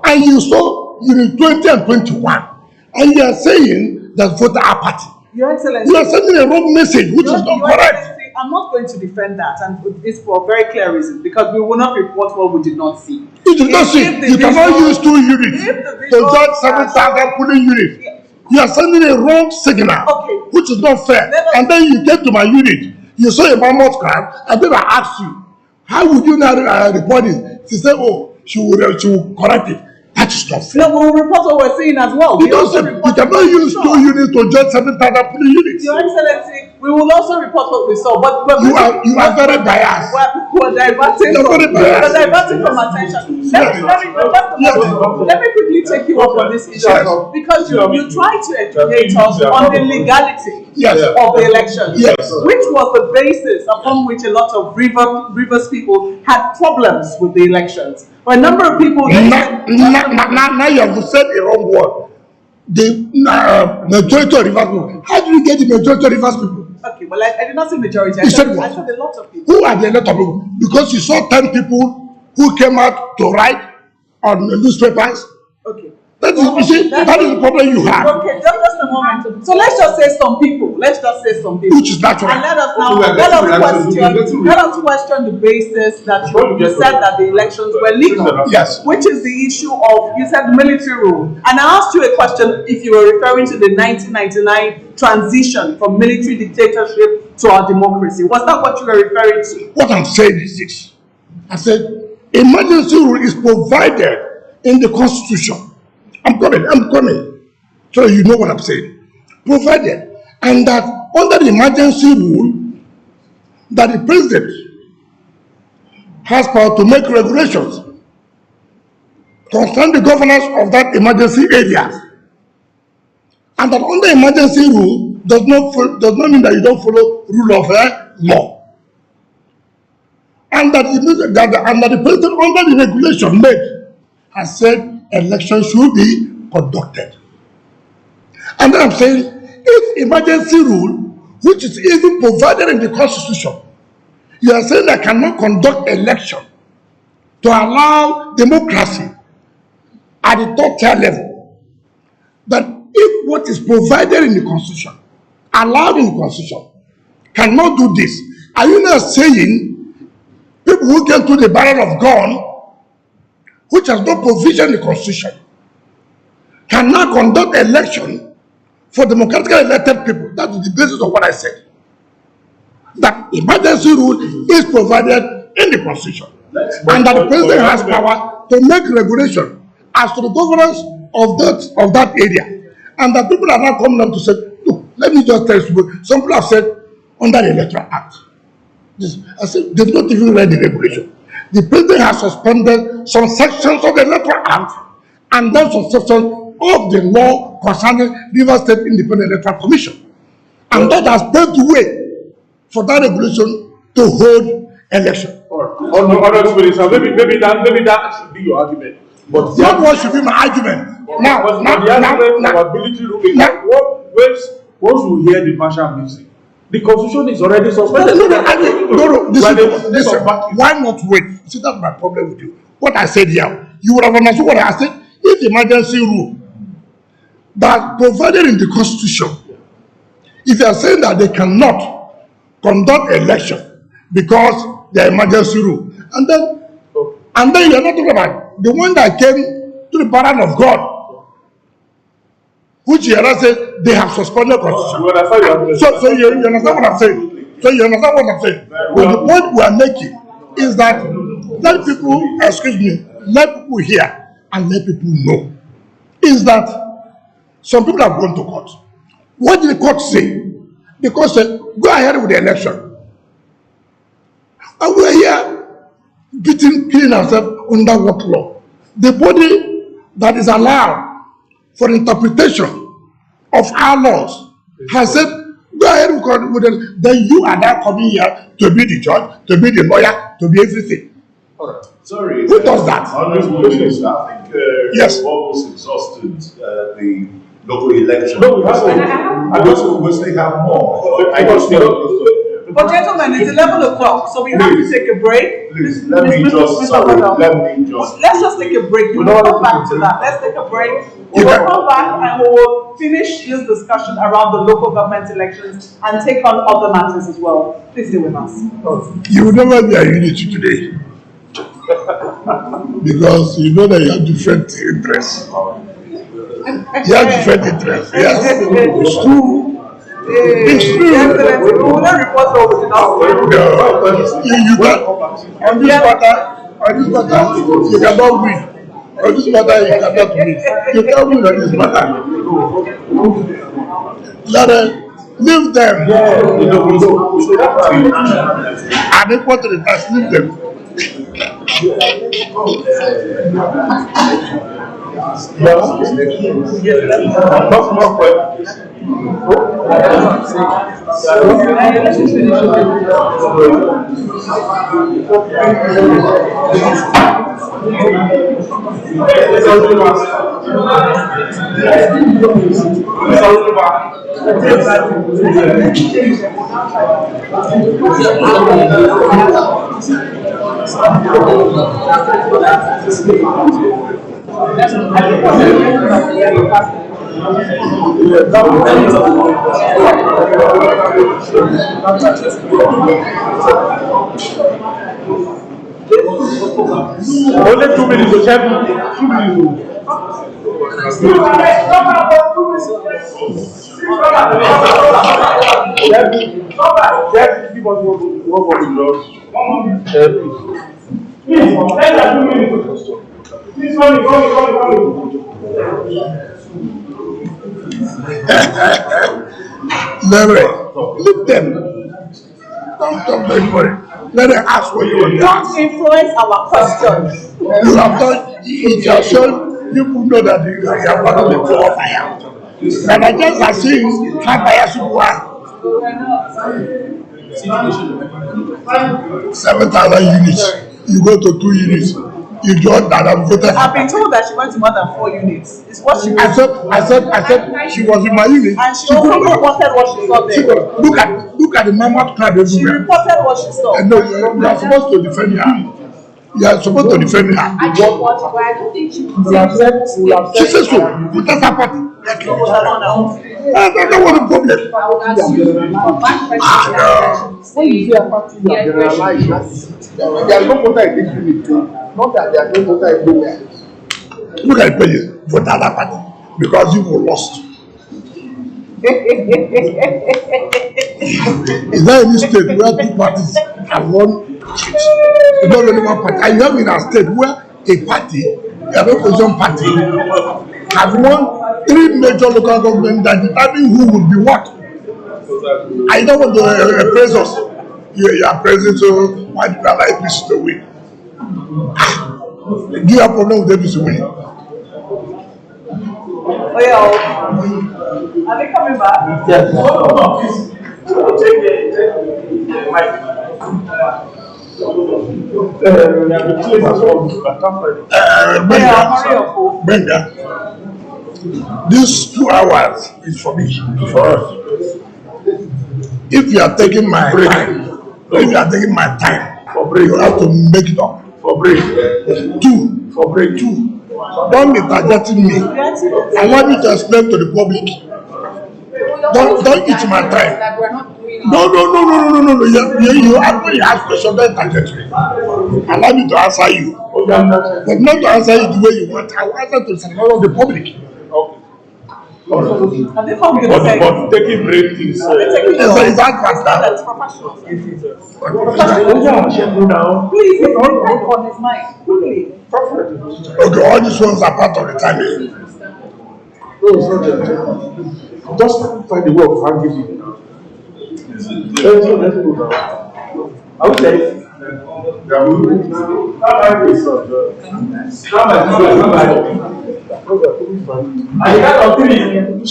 S1: and you saw unit 20 and 21, and you are saying that voter apathy?
S3: Your Excellency,
S1: you are sending a wrong message, which is not correct.
S3: I'm not going to defend that, and it's for a very clear reason, because we will not report what we did not see.
S1: You did not see. You cannot use 2 units to judge 7,000 polling units. You are sending a wrong signal, which is not fair. And then you get to my unit, you saw a mammoth crowd, and then I asked you, how would you now report it? She said, oh, she will correct it. That is not fair.
S3: No, we will report what we're seeing as well.
S1: You cannot use 2 units to judge 7,000 polling units.
S3: Your Excellency, we will also report what we saw. But
S1: you are very biased.
S3: We're diverting from attention. Let me quickly take you up on this issue, because you tried to educate us on the legality of the election, which was the basis upon which a lot of Rivers people had problems with the elections. For a number of people,
S1: now you have said a wrong word. The majority of Rivers people. How do you get the majority of Rivers people?
S3: Okay, well, I did not say majority. I said a lot of people.
S1: Who are the lot of people? Because you saw 10 people who came out to write on the newspapers.
S3: Okay.
S1: That is the problem you have.
S3: Okay, just a moment. So let's just say some people. Which
S1: is natural.
S3: And let us question the basis that you said that the elections were legal.
S1: Yes.
S3: Which is the issue of, you said, military rule. And I asked you a question if you were referring to the 1999 transition from military dictatorship to our democracy. Was that what you were referring to?
S7: What I'm saying is this. I said, emergency rule is provided in the Constitution. I'm coming. So you know what I'm saying. Provided. And that under the emergency rule, that the president has power to make regulations concerning the governance of that emergency area. And that under emergency rule does not mean that you don't follow rule of law. And that the president under the regulation made has said elections should be conducted. And then I'm saying, if emergency rule, which is even provided in the Constitution, you are saying I cannot conduct election to allow democracy at the top tier level, that if what is provided in the Constitution, allowed in the Constitution, cannot do this, are you not saying people who came to the barrel of gun, which has no provision in the Constitution, cannot conduct election for democratically elected people? That is the basis of what I said. That emergency rule is provided in the Constitution, and that the president has power to make regulation as to the governance of that area. And that people are now coming up to say, look, let me just tell you, some people have said under the Electoral Act. I said, they've not even read the regulation. The president has suspended some sections of the Electoral Act and then some sections of the law concerning Rivers State Independent Electoral Commission. And that has paved the way for that regulation to hold election.
S2: Maybe that should be your argument. But
S7: that one should be my argument.
S2: Once you hear the martial music, the constitution is already suspended.
S7: Listen, why not wait? See, that's my problem with you. What I said here, you would have understood what I said. If emergency rule that provided in the Constitution, if you are saying that they cannot conduct election because they are emergency rule, and then you are not talking about the one that came to the barrel of God, which you are said they have suspended constitution. So you understand what I'm saying? So you understand what I'm saying? Well, the point we are making is that let people, let people hear and let people know is that some people have gone to court. What did the court say? The court said, go ahead with the election. And we are here killing ourselves under what law? The body that is allowed for interpretation of our laws has said, go ahead with it. Then you are now coming here to be the judge, to be the lawyer, to be everything.
S4: All right. Sorry.
S7: Who does that?
S4: Honorable Minister, I think
S7: yes.
S4: We've almost exhausted the local election.
S2: No, we have
S4: we still have more.
S3: But gentlemen, it's 11 o'clock, so we have to take a break.
S4: Please, let's just
S3: take a break. We will come back to that. Let's take a break. We will come back and we will finish this discussion around the local government elections and take on other matters as well. Please stay with us.
S7: You will never be a unity today. Because you know that you have different interests. You have different interests. Yes. It's true. It's true.
S3: We will not report over the
S7: no. You can, on this matter, you cannot win. On this matter, you cannot win. You can't win on this matter. Leave them. I'm equal to the task. Leave them.
S2: Only 2 minutes to check. 2 minutes. Just give us one results. Please, let us do minutes. Please, come.
S7: Larry, leave them. Don't talk to anybody. Let them ask what you want.
S3: Don't influence our questions.
S7: You have done it yourself. People know that you are one of the poor fire. And I just are seeing how biased you are. 7,000 units. You go to 2 units. You join that and voted.
S3: I've been told that she went to more than 4 units. It's what she
S7: I said she was in my unit.
S3: and she also reported what she saw there.
S7: Look at the mammoth crowd
S3: She
S7: everywhere.
S3: reported what she saw.
S7: And no, you are supposed to defend her. You are supposed to defend her.
S5: I just watched it, but I don't think she
S7: She says so. Put us apart. That was the problem.
S5: I would assume one person
S8: When you say a party that there are lies, there are no voter in this unit. Not that there are no voter everywhere.
S7: Look at the page for the other party because you were lost. Is there any state where 2 parties have won seats? It's not only 1 party. And you have in a state where a party, the opposition party, have won 3 major local governments that determine who will be what. I don't want to praise us. You are praising so why do you allow APC to win? Do you have a problem with APC winning?
S3: Oh yeah. Are they coming back?
S2: Yes. Take the mic.
S7: Brenda, these 2 hours is for me, for us. If you are taking my time, if you are taking my time for break, you have to make it up for break. 2 for break 2. Don't be targeting me. I want you to explain to the public. Don't eat my time. No. You actually ask questions, don't target me. Allow me to answer you. But not to answer you the way you want. I will answer to the public.
S3: Have they come to the same?
S2: But taking break is
S7: Is that faster?
S3: That's professional.
S7: Okay.
S3: Please, it's on his mic. Quickly.
S7: Okay, all these ones are part of the timing.
S8: Just find the way of hanging it. Let's go now.
S2: okay. I got on 3.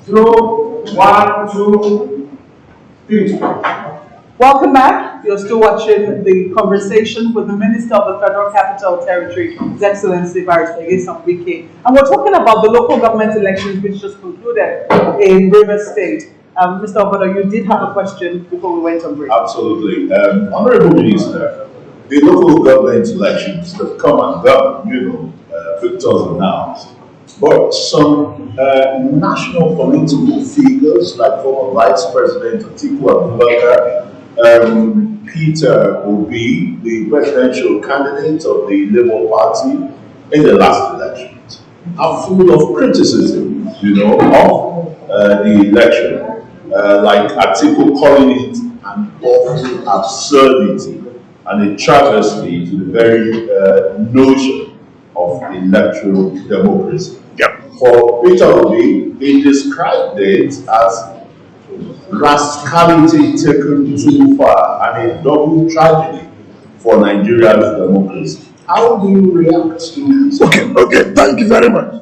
S2: 0, 1, 2, 3.
S3: Welcome back. You're still watching the conversation with the Minister of the Federal Capital Territory, His Excellency NYESOM WIKE. And we're talking about the local government elections which just concluded in Rivers State. Mr. Obodo, you did have a question before we went on break.
S4: Absolutely. Honorable Minister, the local government elections have come and gone, victors announced. But some national political figures, like former Vice President Atiku Abubakar, Peter Obi, the presidential candidate of the Labour Party in the last elections, are full of criticism, of the election. Like Atiku calling it an awful absurdity and a travesty to the very notion of electoral democracy.
S7: Yep.
S4: For Peter Obi, he described it as rascality taken too far and a double tragedy for Nigeria's democracy. How do you react to this?
S7: Okay, thank you very much.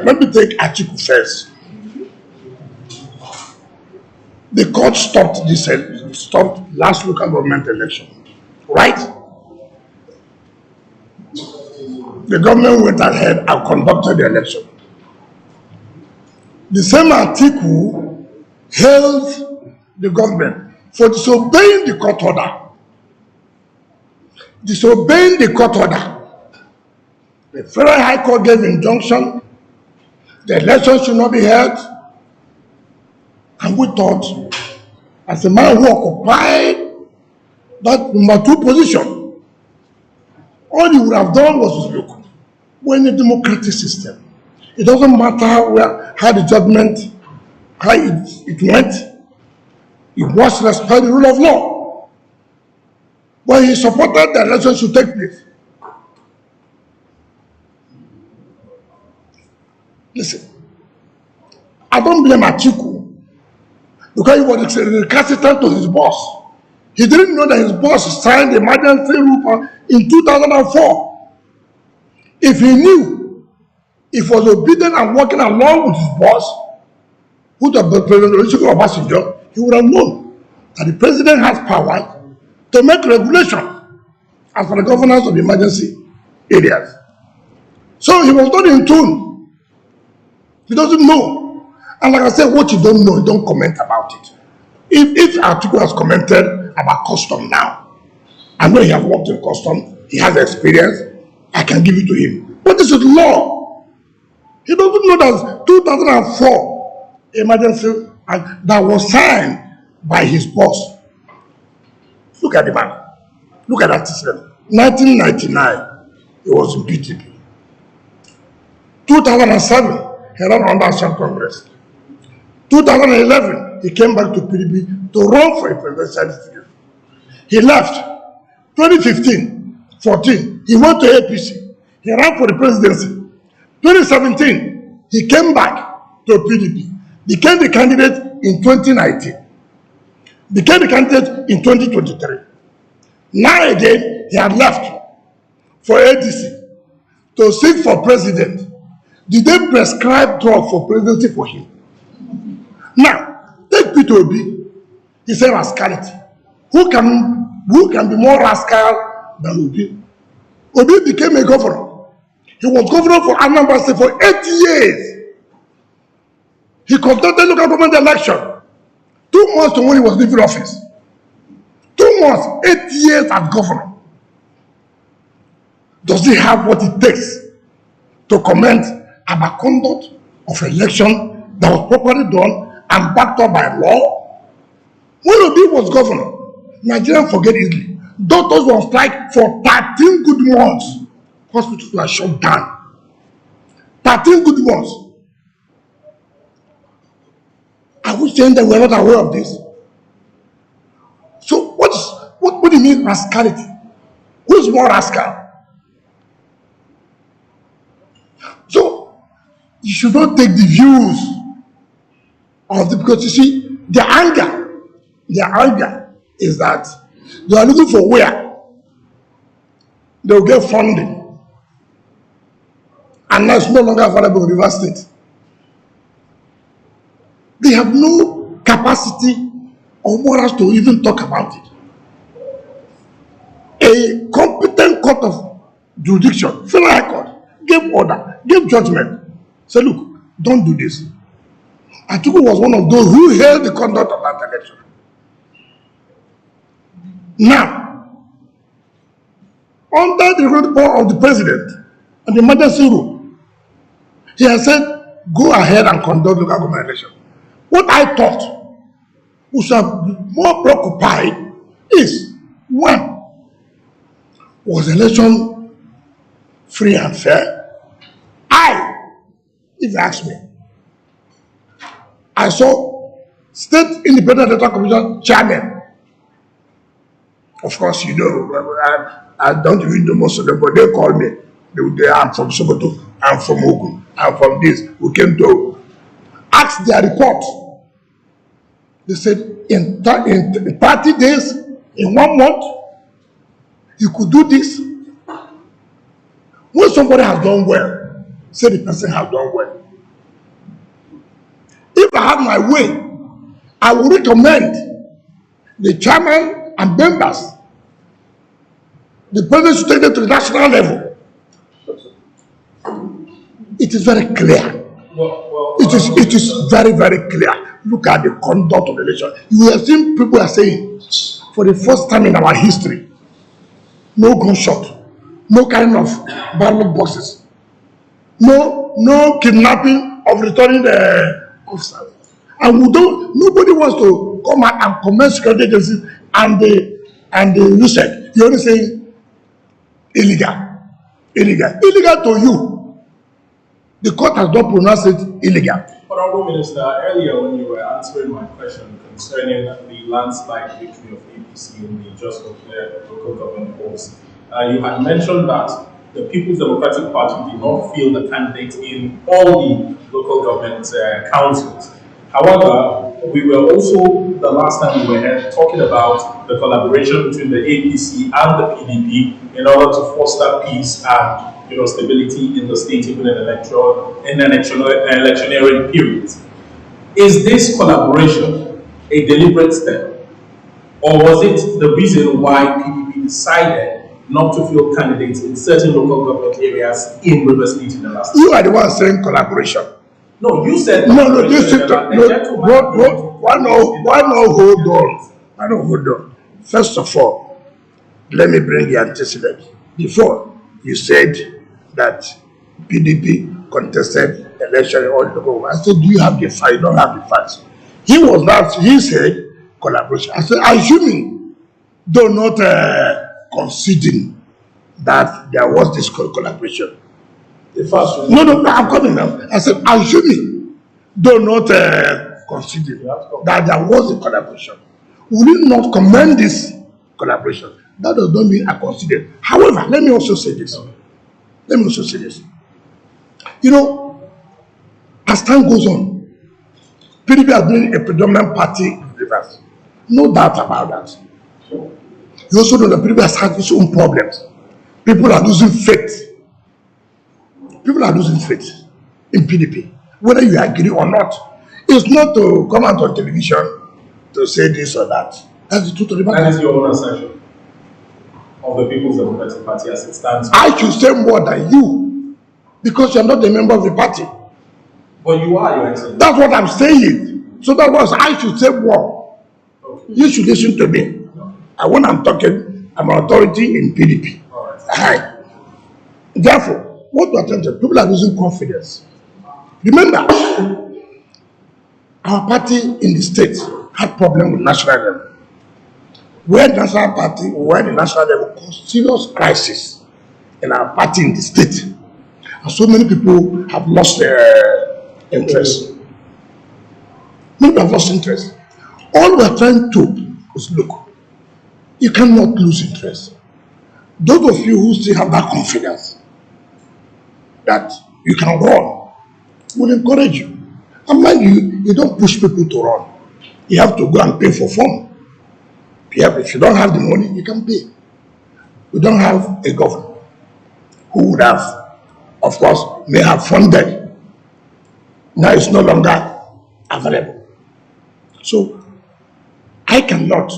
S7: Let me take Atiku first. The court stopped last local government election, right? The government went ahead and conducted the election. The same Atiku hailed the government for disobeying the court order. Disobeying the court order. The Federal High Court gave injunction. The election should not be held. And we thought, as a man who occupied that #2 position, all he would have done was to look. We're in a democratic system. It doesn't matter how the judgment, how it went. He must respect the rule of law. But he supported the election should take place. Listen, I don't blame Atiku because he was recalcitrant to his boss. He didn't know that his boss signed the emergency rule in 2004. If he knew, if he was obedient and working along with his boss, who the President Olusegun Obasanjo, he would have known that the president has power to make regulation as for the governance of the emergency areas. So he was not in tune. He doesn't know. And like I said, what you don't know, you don't comment about it. If Atiku has commented about custom now, I know he has worked in custom, he has experience, I can give it to him. But this is law. He doesn't know that 2004 emergency that was signed by his boss. Look at the man. Look at that system. 1999, he was in PTP. 2007, he ran under Assam Congress. 2011, he came back to PDP to run for a presidential ticket. He left. 2015, 14, he went to APC. He ran for the presidency. 2017, he came back to PDP. Became the candidate in 2019. Became the candidate in 2023. Now again, he had left for ADC to seek for president. Did they prescribe drug for presidency for him? Now, take Peter Obi. He said rascality. Who can be more rascal than Obi? Obi became a governor. He was governor for Anambra State for 8 years. He conducted local government election 2 months to when he was leaving office. 2 months, 8 years as governor. Does he have what it takes to comment about conduct of election that was properly done and backed up by law? When Obi was governor, Nigerians forget easily. Doctors were on strike for 13 good months. Hospitals were shut down. 13 good months. Are we saying that we're not aware of this? So what do you mean rascality? Who's more rascal? So you should not take the views of the, because you see, their anger is that they are looking for where they will get funding, and that's no longer available in Rivers State. They have no capacity or morals to even talk about it. A competent court of jurisdiction, Federal High Court, gave order, gave judgment, said, look, don't do this. Atiku was one of those who held the conduct of that election. Now, under the power of the president and the emergency rule, he has said, go ahead and conduct local government election. What I thought we should have been more preoccupied is, one, was the election free and fair? If you ask me, I saw State Independent Electoral Commission chairman. Of course, you know, I don't even know most of them, but they call me. I'm from Sokoto, I'm from Ogun, I'm from this. We came to ask their report. They said in 30 days, in 1 month, you could do this. When somebody has done well, say the person has done well. If I have my way, I will recommend the chairman and members, the president should take them to the national level. It is very clear. It is very, very clear. Look at the conduct of the election. You have seen people are saying, for the first time in our history, no gunshot, no carrying of ballot boxes, no kidnapping of returning the officers. And nobody wants to come out and commend security agencies and the USEC. You only say illegal to you. The court has not pronounced it illegal.
S6: Honorable Minister, earlier when you were answering my question concerning the landslide victory of APC in the Just Clear local government polls, you had mentioned that the People's Democratic Party did not field the candidate in all the local government councils. However, we were also, the last time we were here, talking about the collaboration between the APC and the PDP in order to foster peace and stability in the state, even in electioneering periods. Is this collaboration a deliberate step, or was it the reason why PDP decided not to field candidates in certain local government areas in River State in the last
S7: year? You are the one saying collaboration.
S6: No, you said
S7: no. This is why no, hold on. First of all, let me bring the antecedent. Before, you said that PDP contested election in all the government. I said, do you have the facts? You don't have the facts. He said collaboration. I said, assuming, though not conceding that there was this collaboration. The first no, I'm coming now. I said, assuming, though not conceding that there was a collaboration, will you not commend this collaboration? That does not mean I consider. However, let me also say this. As time goes on, PDP has been a predominant party in Rivers. No doubt about that. You also know that PDP has had its own problems. People are losing faith. People are losing faith in PDP, whether you agree or not. It's not to come out on television to say this or that. That's the truth of the matter.
S6: That is your own assertion of the People's Democratic Party as it stands.
S7: I should say more than you, because you are not a member of the party.
S6: But you are, Your Excellency.
S7: That's what I'm saying. So that was, I should say more. Okay. You should listen to me. No. And when I'm talking, I'm an authority in PDP.
S6: All right.
S7: Therefore, what we are trying to do, people are losing confidence. Remember, our party in the state had problem with national level. Where the national party, where the national level caused serious crisis in our party in the state. And so many people have lost their interest. Many people have lost interest. All we are trying to is, look, you cannot lose interest. Those of you who still have that confidence that you can run, will encourage you. And mind you, you don't push people to run. You have to go and pay for form. If you don't have the money, you can pay. We don't have a governor who would have, of course, may have funded. Now it's no longer available. So I cannot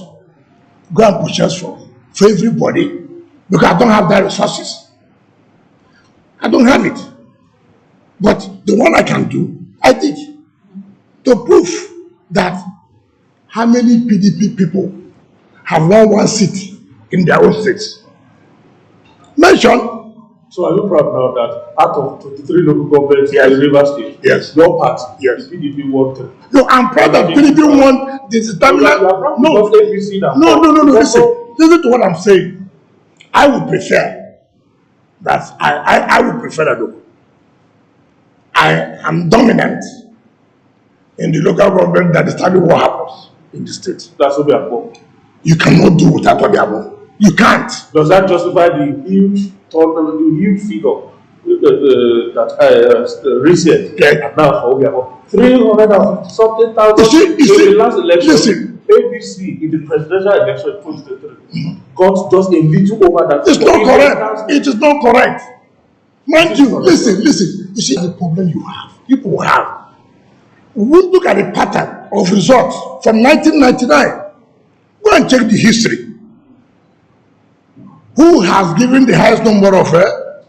S7: go and purchase for everybody because I don't have the resources. I don't have it. But the one I can do, I did. To prove that how many PDP people have won one seat in their own states. Mention.
S2: So are you proud now that out of 23 local governments in River State, your party, the PDP won 3?
S7: No, I'm proud that PDP won the determinant. No, listen to what I'm saying. I would prefer that I would prefer that look. I am dominant in the local government that determines what happens in the state.
S2: That's what we are for.
S7: You cannot do without what they have done. You can't.
S2: Does that justify the huge figure that recent now for we have 300 something thousand? In the last election, APC in the presidential election 2023 got just a little over that.
S7: It's not correct. It is not correct. Mind you, listen. You see the problem you have. People have. We look at the pattern of results from 1999. Go and check the history. Who has given the highest number of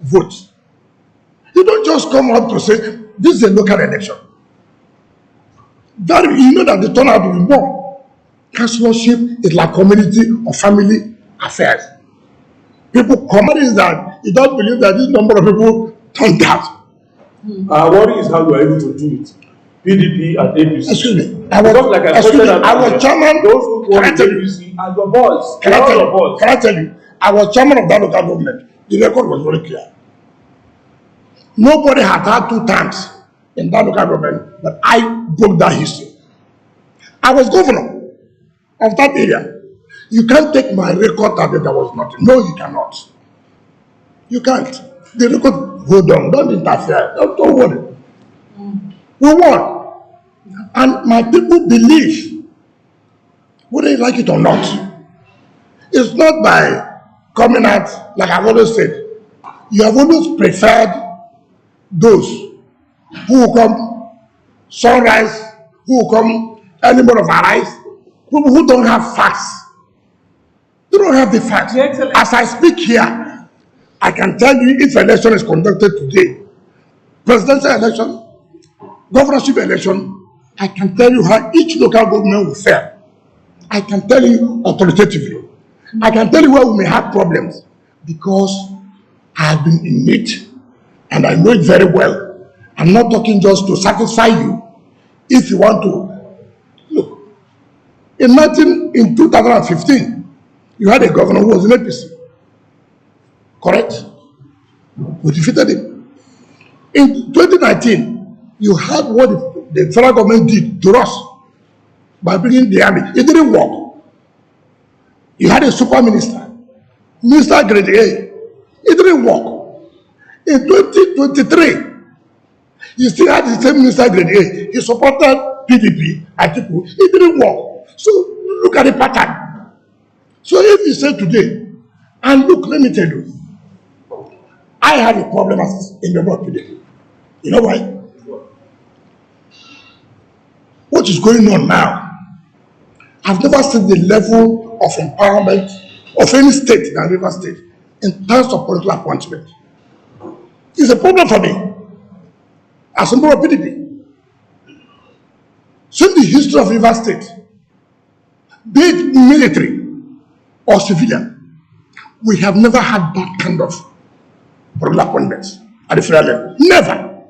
S7: votes? You don't just come out to say, this is a local election. That, you know that the turnout will be more. Councillorship is like community or family affairs. People come is that you don't believe that this number of people turned out.
S2: Our worry is how we are able to do it. PDP and APC.
S7: Excuse me.
S2: I was
S7: chairman.
S2: Those who want APC and your boys.
S7: Can I tell you? I was chairman of that local government. The record was very clear. Nobody had had 2 times in that local government, but I broke that history. I was governor of that area. You can't take my record that there was nothing. No, you cannot. You can't. The record, hold on, don't interfere. Don't worry. We won. And my people believe, whether you like it or not, it's not by coming out, like I've always said, you have always preferred those who will come sunrise, who will come early morning of arise, who don't have facts. They don't have the facts. As I speak here, I can tell you if election is conducted today, presidential election, governorship election, I can tell you how each local government will fare. I can tell you authoritatively. I can tell you where we may have problems because I have been in it and I know it very well. I'm not talking just to satisfy you. If you want to look, in 2015, you had a governor who was in APC. Correct? We defeated him. In 2019, you had what the federal government did to us by bringing the army. It didn't work. You had a super minister, Minister Grade A. It didn't work. In 2023, you still had the same Minister Grade A. He supported PDP, Atiku. It didn't work. So look at the pattern. So if you say today, and look, let me tell you, I have a problem in the work PDP. You know why? What is going on now? I've never seen the level of empowerment of any state than River State in terms of political appointment. It's a problem for me as a member of PDP. Since the history of River State, be it military or civilian, we have never had that kind of political appointments at the federal level. Never.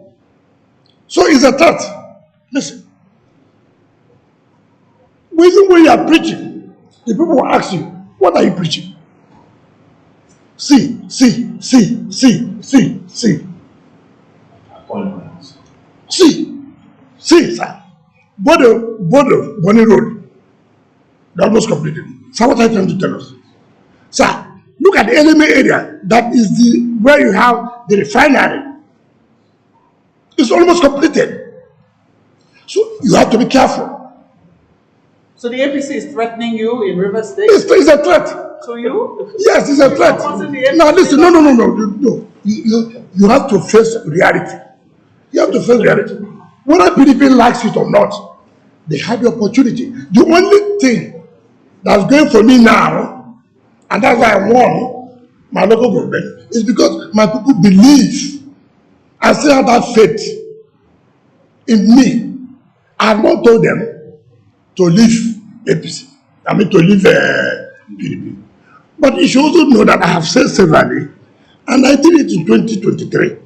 S7: So it's a threat. Listen. Even when you are preaching, the people will ask you, what are you preaching? See.
S4: Appointments.
S7: See, sir. Bodo, Bonny Road, they almost completed. So what are you trying to tell us? Sir, look at the enemy area. That is where you have the refinery. It's almost completed. So you have to be careful.
S3: So the APC is threatening you in River State?
S7: It's a threat.
S3: To you?
S7: Yes, it's a threat. Now listen, no. You have to face reality. You have to face reality. Whether PDP likes it or not, they had the opportunity. The only thing that's going for me now, and that's why I won my local government, is because my people believe and still have that faith in me. I have not told them to leave APC. I mean to leave PDP. But you should also know that I have said severally, and I did it in 2023,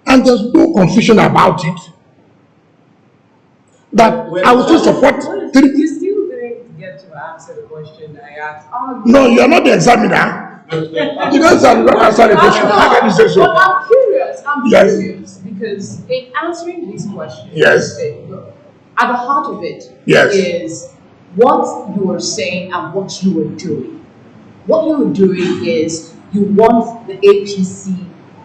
S7: and there's no confusion about it, that I will still support PDP.
S5: You still didn't get to answer the question I asked.
S7: No, you are not the examiner. You don't answer the question. How can you say so?
S5: But I'm curious.
S7: Yes.
S5: Curious because in answering this question,
S7: Yes.
S5: At the heart of it
S7: Yes.
S5: is what you were saying and what you were doing. What you were doing is you want the APC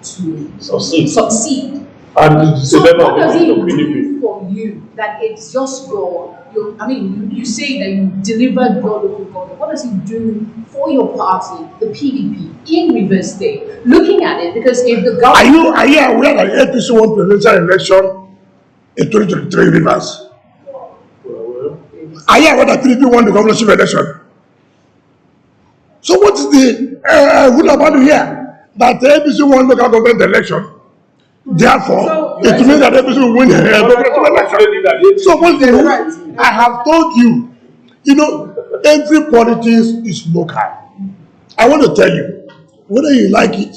S5: to succeed.
S4: And
S5: So
S4: the
S5: what does it
S4: the
S5: do
S4: PDP.
S5: for you that it's just you say that you delivered your local government. What does it do for your party, the PDP, in Rivers State? Looking at it, because if the government...
S7: Are you aware that APC won presidential election in 2023 Rivers? Are you aware that PDP won the governorship election? So what is the rule about here? That the APC won local government election. Therefore, it means that APC will win the governorship election. So what's the rule? I have told you, every politics is local. I want to tell you, whether you like it,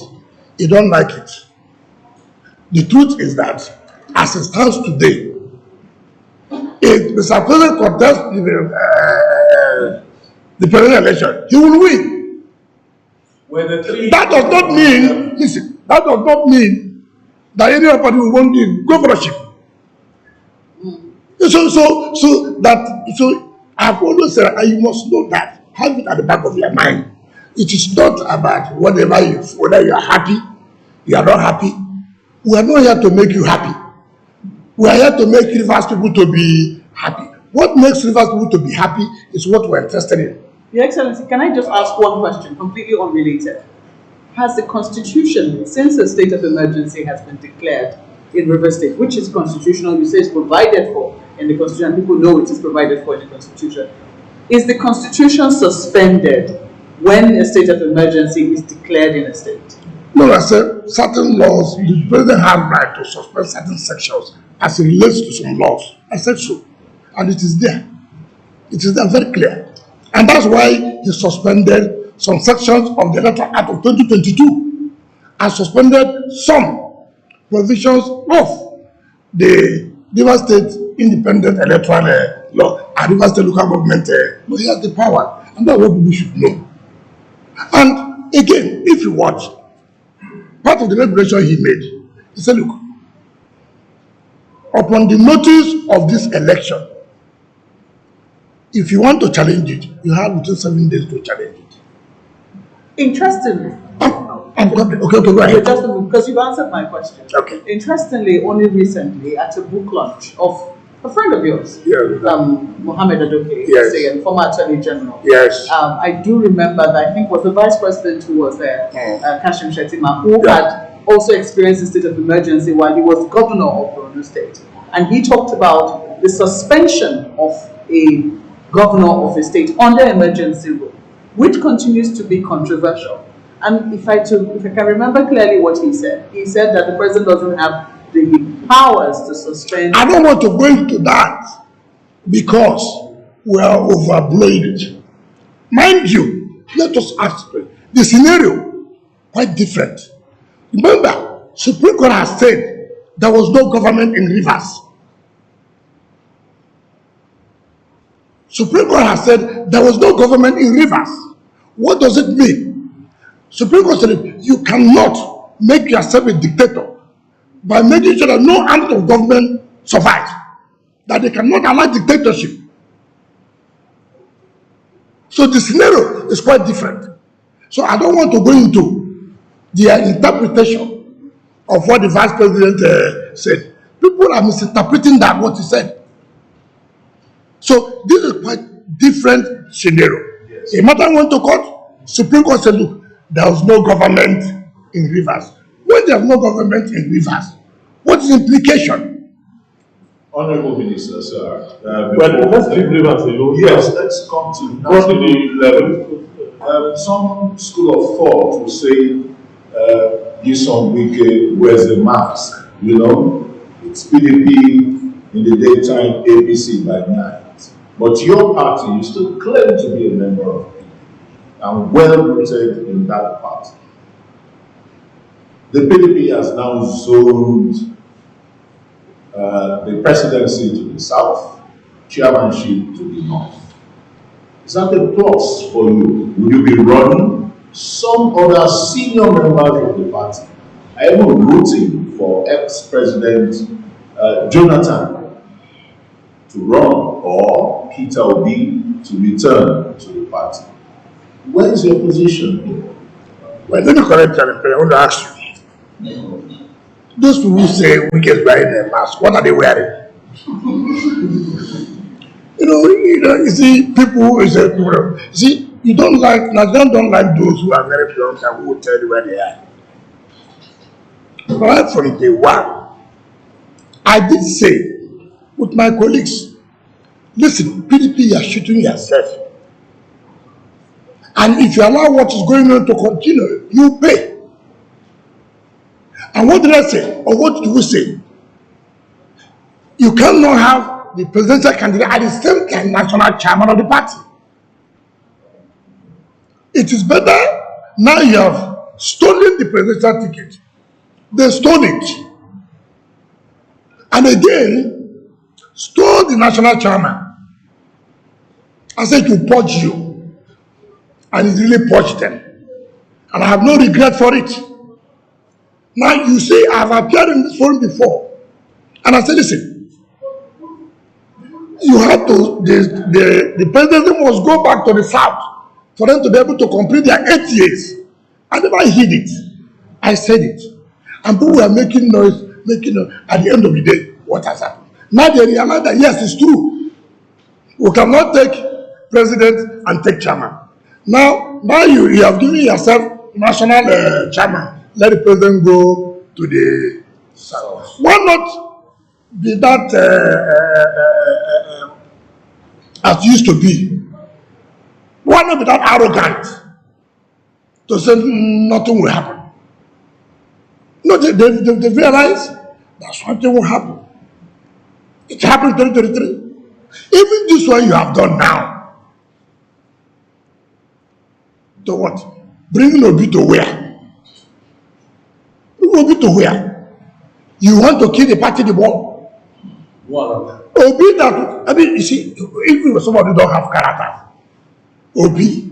S7: you don't like it. The truth is that, as it stands today, if Mr. President contests the presidential election, he will win. That does not mean, listen, that does not mean that any other party will want the governorship. So I've always said, and you must know that, have it at the back of your mind. It is not about whether you are happy, you are not happy. We are not here to make you happy. We are here to make Rivers people to be happy. What makes Rivers people to be happy is what we're interested in.
S3: Your Excellency, can I just ask one question, completely unrelated? Has the Constitution, since a state of emergency has been declared in Rivers State, which is constitutional, you say it's provided for in the Constitution, people know it is provided for in the Constitution, is the Constitution suspended when a state of emergency is declared in a state?
S7: No, I said certain laws, the president has right to suspend certain sections as it relates to some laws. I said so. And it is there. It is there very clear. And that's why he suspended some sections of the Electoral Act of 2022 and suspended some provisions of the Rivers State Independent Electoral Law and Rivers State Local Government law. He has the power. And that's what people should know. And again, if you watch, part of the regulation he made, he said, look, upon the notice of this election, if you want to challenge it, you have within 7 days to challenge it.
S3: Interestingly,
S7: Okay, go ahead.
S3: just because you've answered my question.
S7: Okay.
S3: Interestingly, only recently at a book launch of a friend of yours, Mohammed Adoke,
S7: yes,
S3: and former Attorney General.
S7: Yes.
S3: I do remember that I think was the Vice President who was there, Kashim Shettima, who had also experienced a state of emergency while he was governor of Borno State. And he talked about the suspension of a governor of a state under emergency rule, which continues to be controversial. And if I can remember clearly what he said that the president doesn't have the powers to suspend.
S7: I don't want to go into that because we are overblowing it. Mind you, let us ask the scenario quite different. Remember, Supreme Court has said there was no government in Rivers. Supreme Court has said there was no government in Rivers. What does it mean? Supreme Court said you cannot make yourself a dictator by making sure that no arm of government survives, that they cannot allow dictatorship. So the scenario is quite different. So I don't want to go into their interpretation of what the Vice President said. People are misinterpreting that, what he said. So this is quite different scenario. Yes. A matter went to court, Supreme Court said, look, there was no government in Rivers. When there's no government in Rivers, what is the implication?
S4: Honorable Minister, sir.
S2: Well, let's leave Rivers alone.
S4: Yes, let's come to national level. Some school of thought will say, NYESOM, WIKE wears a mask. You know, it's PDP in the daytime, ABC by night. But your party, you still claim to be a member of PDP and well rooted in that party. The PDP has now zoned the presidency to the south, chairmanship to the north. Is that a plus for you? Will you be running? Some other senior members of the party are even rooting for ex-president Jonathan to run or Peter Obi to return to the party. Where is your position here?
S7: Well, let me correct you. I want to ask you. Those people who say WIKE is wearing a mask, what are they wearing? You see, people who say, see, you don't like, Nigerians don't like those who are very blunt and who will tell you where they are. Right from day one, I did say with my colleagues, listen, PDP, you are shooting yourself. And if you allow what is going on to continue, you pay. And what did I say? Or what do we say? You cannot have the presidential candidate at the same time national chairman of the party. It is better now you have stolen the presidential ticket. They stole it. And again, stole the national chairman. I said to purge you. And it really purged them. And I have no regret for it. Now you see, I've appeared in this forum before, and I said, listen, you have to, the presidency must go back to the south for them to be able to complete their 8 years. I never hid it. I said it. And people were making noise, at the end of the day, what has happened? Now they realize that yes, it's true. We cannot take president and take chairman. Now you have given yourself national chairman. Let the president go to the south. Why not be that as used to be? Why not be that arrogant to say nothing will happen? No, they realize that something will happen. It happened in 2023. Even this one you have done now. To what? Bringing Obi to where? Bring Obi to where? You want to kill the party, the ball? Obi that, I mean, you see, if somebody who don't have character, Obi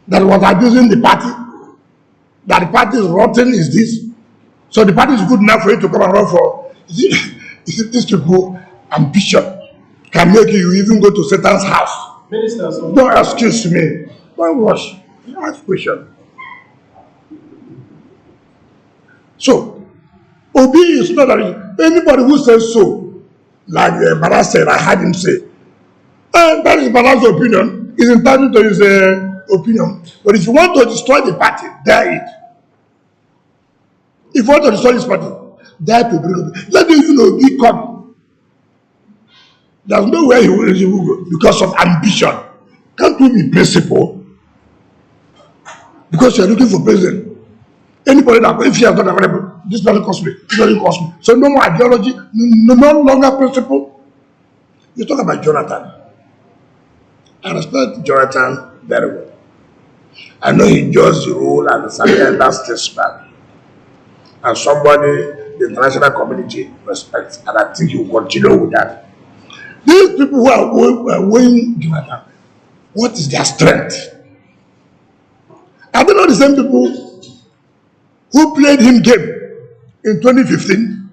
S7: that was abusing the party, that the party is rotten, is this? So the party is good enough for you to come and run for? You see these people, ambition can make you even go to Satan's house.
S6: Minister, so
S7: don't excuse me. Don't rush. Ask question. So, Obi is not that anybody who says so, like Bala said, I heard him say, and that is Bala's opinion, is entitled to his opinion. But if you want to destroy the party, dare it. If you want to destroy this party, dare to bring Obi. Let the Obi come. There's no way he will go because of ambition. Can't we be principled? Because you're looking for president. Anybody that, if you have not available, this doesn't cost me, this doesn't cost me. So no more ideology, no longer principle. You talk about Jonathan. I respect Jonathan very well. I know he enjoys the role and the statesman. And somebody the international community respects, and I think he will continue with that. These people who are weighing Jonathan, what is their strength? Are they not the same people who played him game in 2015?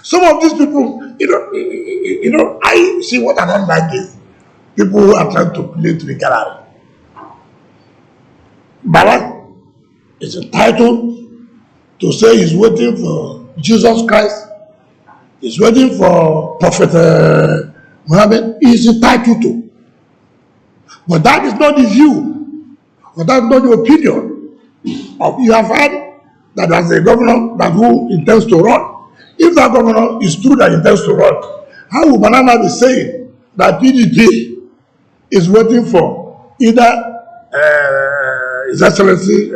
S7: Some of these people, I see what I don't like is people who are trying to play to the gallery. Bala is entitled to say he's waiting for Jesus Christ. He's waiting for Prophet Muhammad. He's entitled to. But that is not the view. But that's not the opinion. You have heard that there's a governor that who intends to run. If that governor is true that he intends to run, how will Banana be saying that PDP is waiting for either His Excellency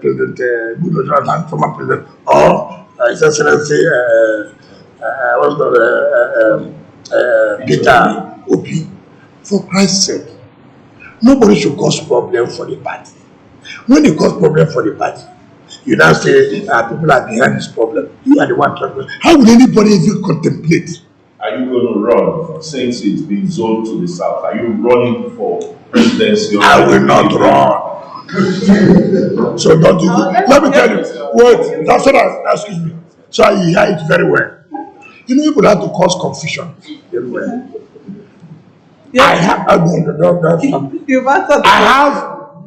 S7: President Goodluck Jonathan, former president, or His Excellency Peter Obi? For Christ's sake, nobody should cause problem for the party. When you cause problem for the party, you now say people are behind this problem. You are the one talking. How would anybody even contemplate?
S4: Are you going to run since it's been zoned to the south? Are you running for presidency?
S7: I will not run. So don't do it. Let me tell you. Wait, that's what excuse me. So I hear it very well. You know, people have to cause confusion very well. Yeah. I have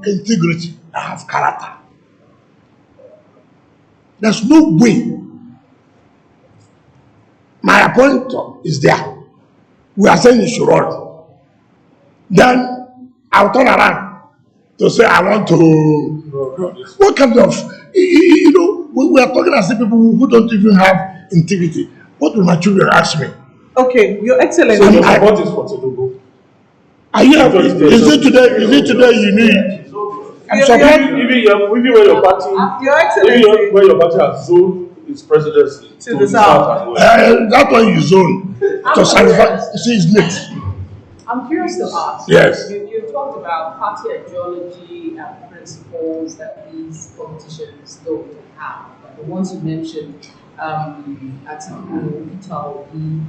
S7: integrity. I have character. There's no way. My appointment is there. We are saying you should run. Then I'll turn around to say I want to. What kind of, we are talking as people who don't even have integrity. What will my children ask me?
S3: Okay, Your Excellency.
S6: So your support is for Tinubu.
S7: Are you happy? Is it today you need? I'm surprised.
S6: Even when your party,
S3: Your Excellency.
S6: even when your party has zoned its presidency
S3: to the south
S6: as well.
S7: That one you zone to satisfy. You see, it's late.
S5: I'm curious to ask.
S7: Yes.
S5: You talked about party ideology and principles that these politicians don't have. Like the ones you mentioned, Atiku, Peter Obi.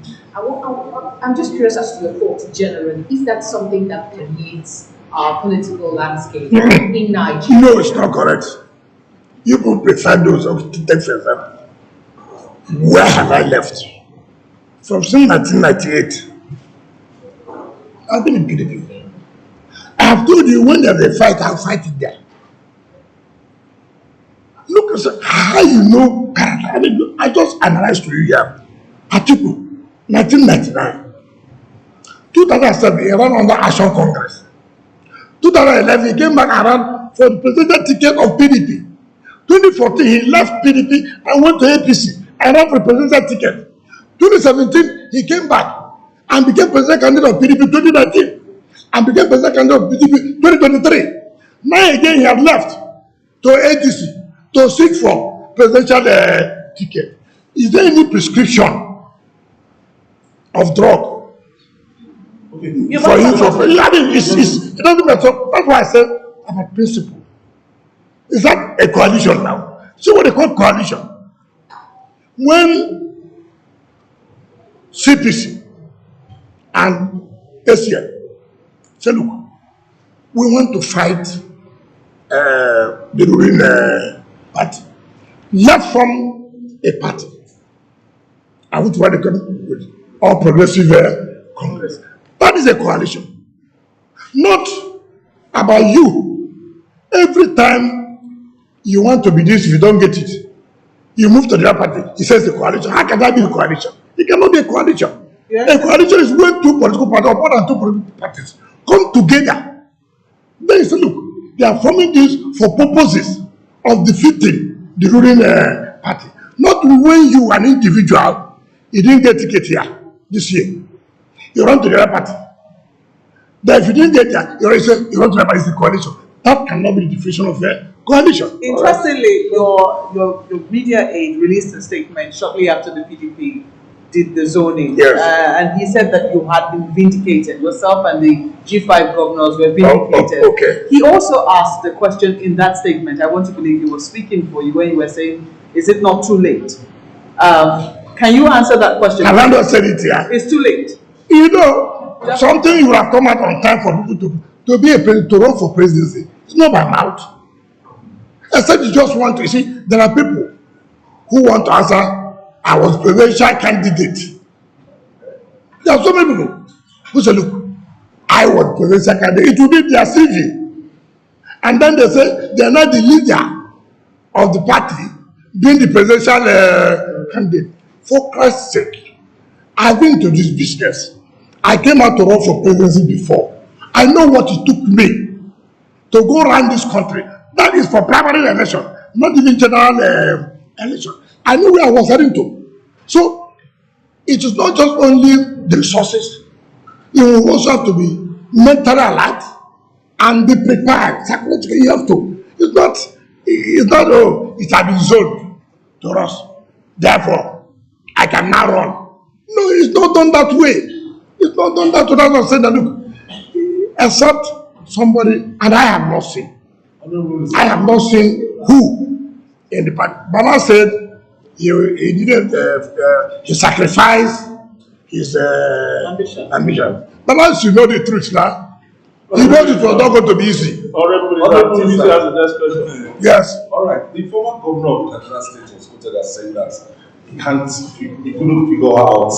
S5: I'm just curious as to your thoughts generally. Is that something that permeates our political landscape in Nigeria?
S7: No, it's not correct. You would prefer those of, to take for example. Where have I left? From since 1998, I've been in PDP. I have told you when there's a fight, I'll fight it there. Look at how you know character. I mean, I just analyzed to you here. Atiku, 1999. 2007, he ran under Action Congress. 2011, he came back around for the presidential ticket of PDP. 2014, he left PDP and went to APC and ran for the presidential ticket. 2017, he came back and became president candidate of PDP 2019 and became president candidate of PDP 2023. Now again, he has left to ADC to seek for presidential ticket. Is there any prescription of drug? Okay. For him to operate? I mean, it doesn't matter. That's why I said about principle. Is that a coalition now? See what they call coalition. When CPC and ACN say, look, we want to fight the ruling party. Let's form a party. I would want to come with All Progressive Congress. That is a coalition. Not about you. Every time you want to be this, if you don't get it, you move to the other party. He says the coalition. How can that be a coalition? It cannot be a coalition. Yeah. A coalition is when two political parties or more than two political parties come together. Then you say, look, they are forming this for purposes of defeating the ruling party. Not when you, an individual, you didn't get ticket here this year. You run to the other party. Then if you didn't get there, you run to the other party, it's the coalition. That cannot be the definition of a coalition.
S3: Interestingly, your media aide released a statement shortly after the PDP did the zoning.
S7: Yes.
S3: And he said that you had been vindicated. Yourself and the G5 governors were vindicated.
S7: Okay.
S3: He also asked the question in that statement. I want to believe he was speaking for you when you were saying, is it not too late? Can you answer that question?
S7: Orlando said it here.
S3: It's too late.
S7: You know, something you will have come out on time for people to be a president, to run for presidency. It's not by mouth. Except you just want to, you see, there are people who want to answer, I was presidential candidate. There are so many people who say, look, I was presidential candidate. It will be their CV. And then they say they are not the leader of the party being the presidential candidate. For Christ's sake, I've been to this business. I came out to run for presidency before. I know what it took me to go around this country. That is for primary election, not even general election. I knew where I was heading to. So, it is not just only the resources. You will also have to be mentally alert and be prepared. Psychologically, you have to. It's not, oh, it has been zoned to us. Therefore, I can now run. No, it's not done that way. It's not done that way. That's what I'm saying. That, look, except somebody, and I have not seen. I have not seen who in the party. Baba said he didn't, he sacrificed his ambition. Baba should know the truth now. He knows it was not going to be easy. Yes.
S4: All right. The former governor of Kaduna State was quoted as saying that he couldn't figure out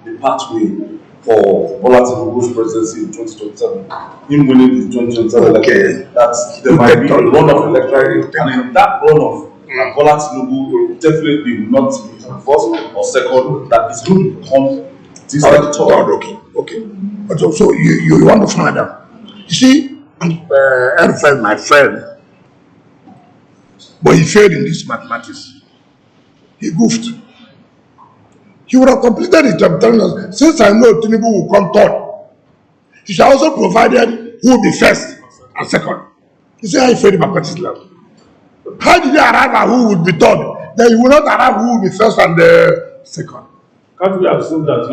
S4: the pathway for Bola Tinubu's presidency in 2027, him winning the 2027 election, that there might be a runoff election, and in that runoff, Bola Tinubu definitely will not be first or second, that is going to become this third.
S7: Okay. But so you want to find out. You see, Elfred, my friend, but he failed in this mathematics. He goofed. He would have completed his job telling us, since I know Tinubu will come third, he shall also provided who will be first and second. You see how he failed in mathematics level. How did he arrive at who would be third? Then he will not arrive who will be first and second.
S2: Can't we assume that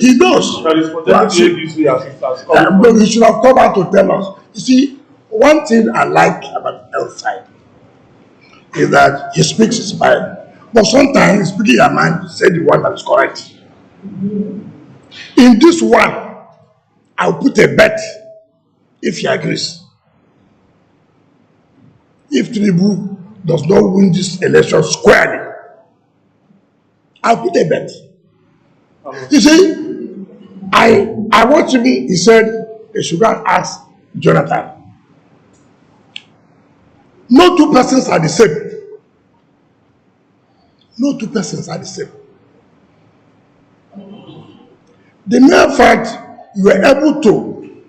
S7: he knows.
S2: That is protecting
S7: but he should have come out to tell us. You see, one thing I like about Elfred is that he speaks his mind. But sometimes speaking your mind, say the one that is correct. In this one, I'll put a bet if he agrees. If Tinubu does not win this election squarely, I'll put a bet. You see, I watched him, he said, they should go and ask Jonathan. No two persons are the same. No two persons are the same. The mere fact you were able to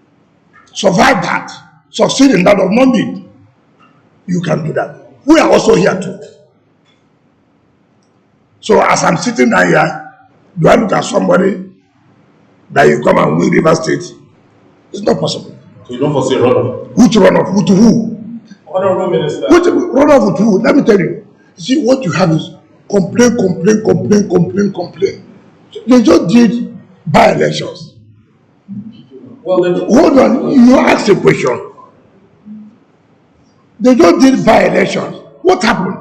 S7: survive that, succeed in that, does not mean you can do that. We are also here too. So as I'm sitting down here, do I look at somebody that you come and win River State? It's not possible.
S6: So you don't foresee a runoff?
S7: Which runoff? With who?
S6: Honorable Minister.
S7: Which runoff with who? Let me tell you. You see, what you have is complain. They just did by-elections.
S6: Well,
S7: hold on, you asked a question. They just did by-elections. What happened?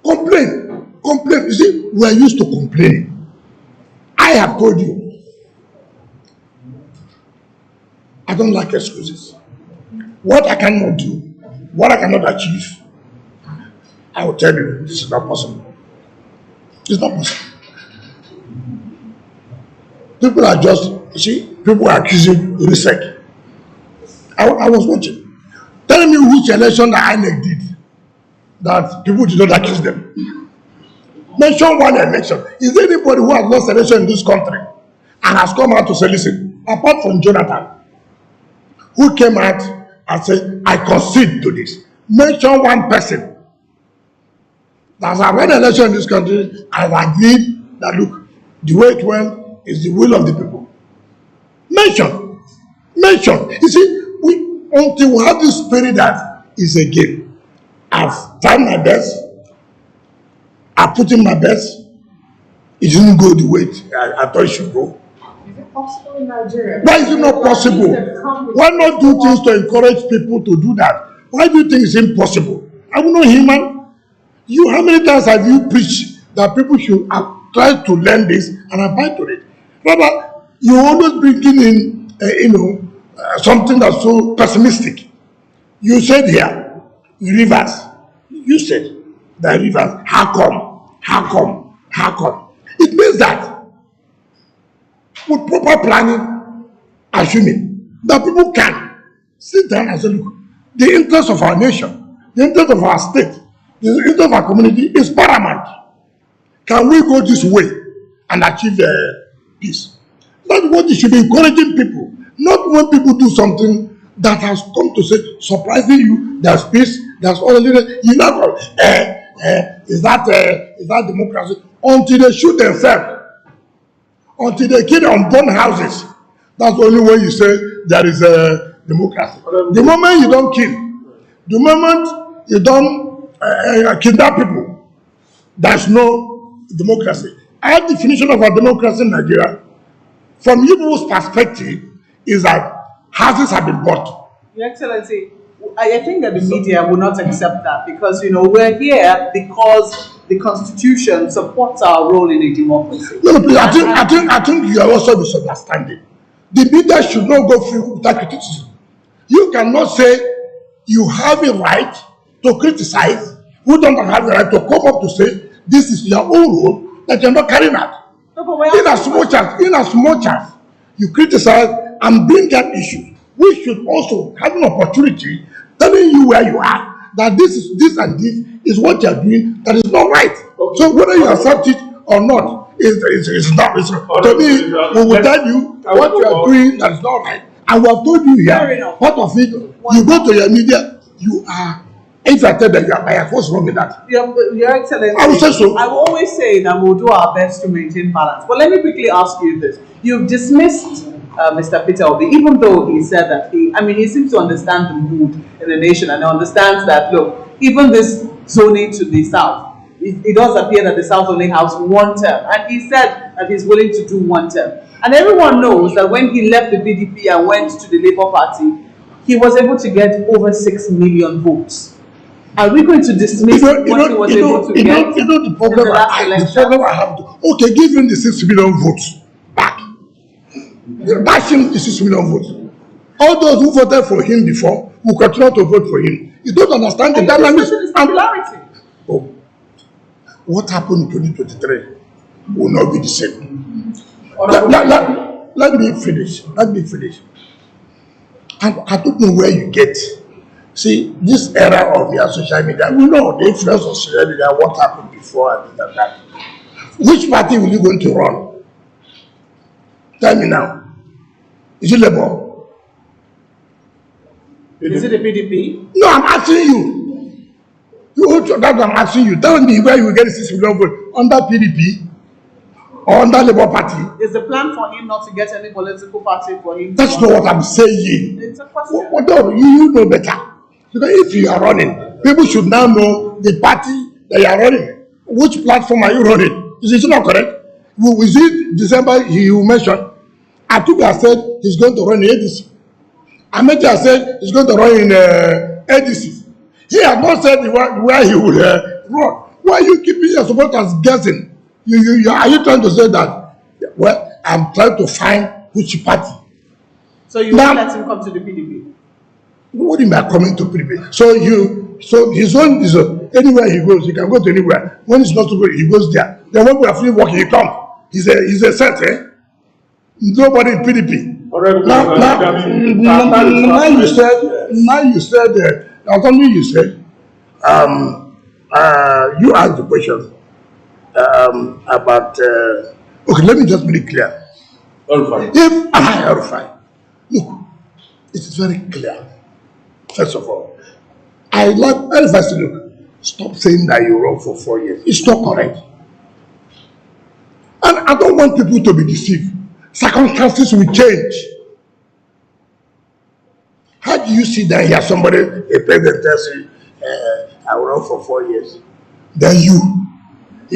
S7: Complain. You see, we are used to complaining. I have told you, I don't like excuses. What I cannot do, what I cannot achieve, I will tell you, this is not possible. It's not possible. People are just, you see, people are accusing RISEC. I was watching. Tell me which election that INEC did that people did not accuse them. Mention one election. Is there anybody who has lost election in this country and has come out to say, listen, apart from Jonathan, who came out and said, I concede to this? Mention one person that has won election in this country and agreed that, look, the way it went is the will of the people. Mention. You see, until we have this spirit that is a game. I've tried my best. I put in my best. It didn't go the way I thought it should go.
S5: Is it possible in Nigeria?
S7: Why is it not possible? Why not do things to encourage people to do that? Why do you think it's impossible? I'm not human. How many times have you preached that people should try to learn this and abide to it? Rather, you always bring in, something that's so pessimistic. You said here, rivers. You said the rivers. How come? It means that with proper planning, assuming that people can sit down and say, look, the interest of our nation, the interest of our state, the interest of our community is paramount. Can we go this way and achieve peace? That's what you should be encouraging people. Not when people do something that has come to say, surprising you, there's peace, there's all the leaders. You know, is that democracy? Until they shoot themselves, until they kill unborn houses, that's the only way you say there is a democracy. The moment you don't kill, the moment you don't kidnap people, there's no democracy. Our definition of a democracy in Nigeria, from people's perspective, is that houses have been bought.
S3: Your Excellency, I think that the media will not accept that because, we're here because the Constitution supports our role in a democracy.
S7: No, please, I think you are also misunderstanding. The media should not go through without criticism. You cannot say you have a right to criticize, who don't have a right to come up to say this is your own role that you're not carrying out.
S3: No,
S7: in as much as you criticize and bring up issues, we should also have an opportunity telling you where you are, that this is what you are doing that is not right. Okay. So whether you accept it or not, it's not. To me, we will tell you what you are doing that is not right, and we have told you here. Part of it, you go to your media, you are. If I tell that you are biased, what's wrong with that?
S3: Your Excellency,
S7: I will say so.
S3: I will always say that we'll do our best to maintain balance. But let me quickly ask you this: you've dismissed Mr. Peter Obi, even though he said that he seems to understand the mood in the nation and understands that, look, even this zoning to the south, it does appear that the south only has one term, and he said that he's willing to do one term. And everyone knows that when he left the BDP and went to the Labour Party, he was able to get over 6 million votes. Are we going to dismiss what he was able to get?
S7: The problem I have. Okay, give him the 6 million votes back. Bash him the 6 million votes. All those who voted for him before will continue to vote for him. You don't understand the dynamics. Oh, what happened in 2023 will not be the same. Let me finish. And I don't know where you get. See, this era of your social media, we know the influence of social media, what happened before and that. Which party will you going to run? Tell me now. Is it Labour?
S3: Is it the PDP?
S7: No, I'm asking you. That's what I'm asking you. Tell me where you will get 6 million votes. Under PDP or under Labour Party?
S3: Is the plan for him not to get any political party for him?
S7: That's not what I'm saying.
S3: It's a question.
S7: You know better. Because if you are running, people should now know the party that you are running. Which platform are you running? Is it not correct? Was it December you mentioned? Atuga said he's going to run in ADC. Ameja said he's going to run in ADC. He has not said where he will run. Why are you keeping your supporters guessing? Are you trying to say that? Well, I'm trying to find which party.
S3: So you won't let him come to the PDP?
S7: What do you mean by coming to PDP? So his own is anywhere he goes, he can go to anywhere. When it's not to go, he goes there. Then when we are free working, he comes. He's a set, eh? Nobody in PDP. Now you said, not only you said, you asked the question about, okay, let me just make it clear. Look, it is very clear. First of all, I like everybody to look, stop saying that you run for 4 years. It's not correct. And I don't want people to be deceived. Circumstances will change. How do you see that here somebody, a president tells you, I will run for 4 years? Then you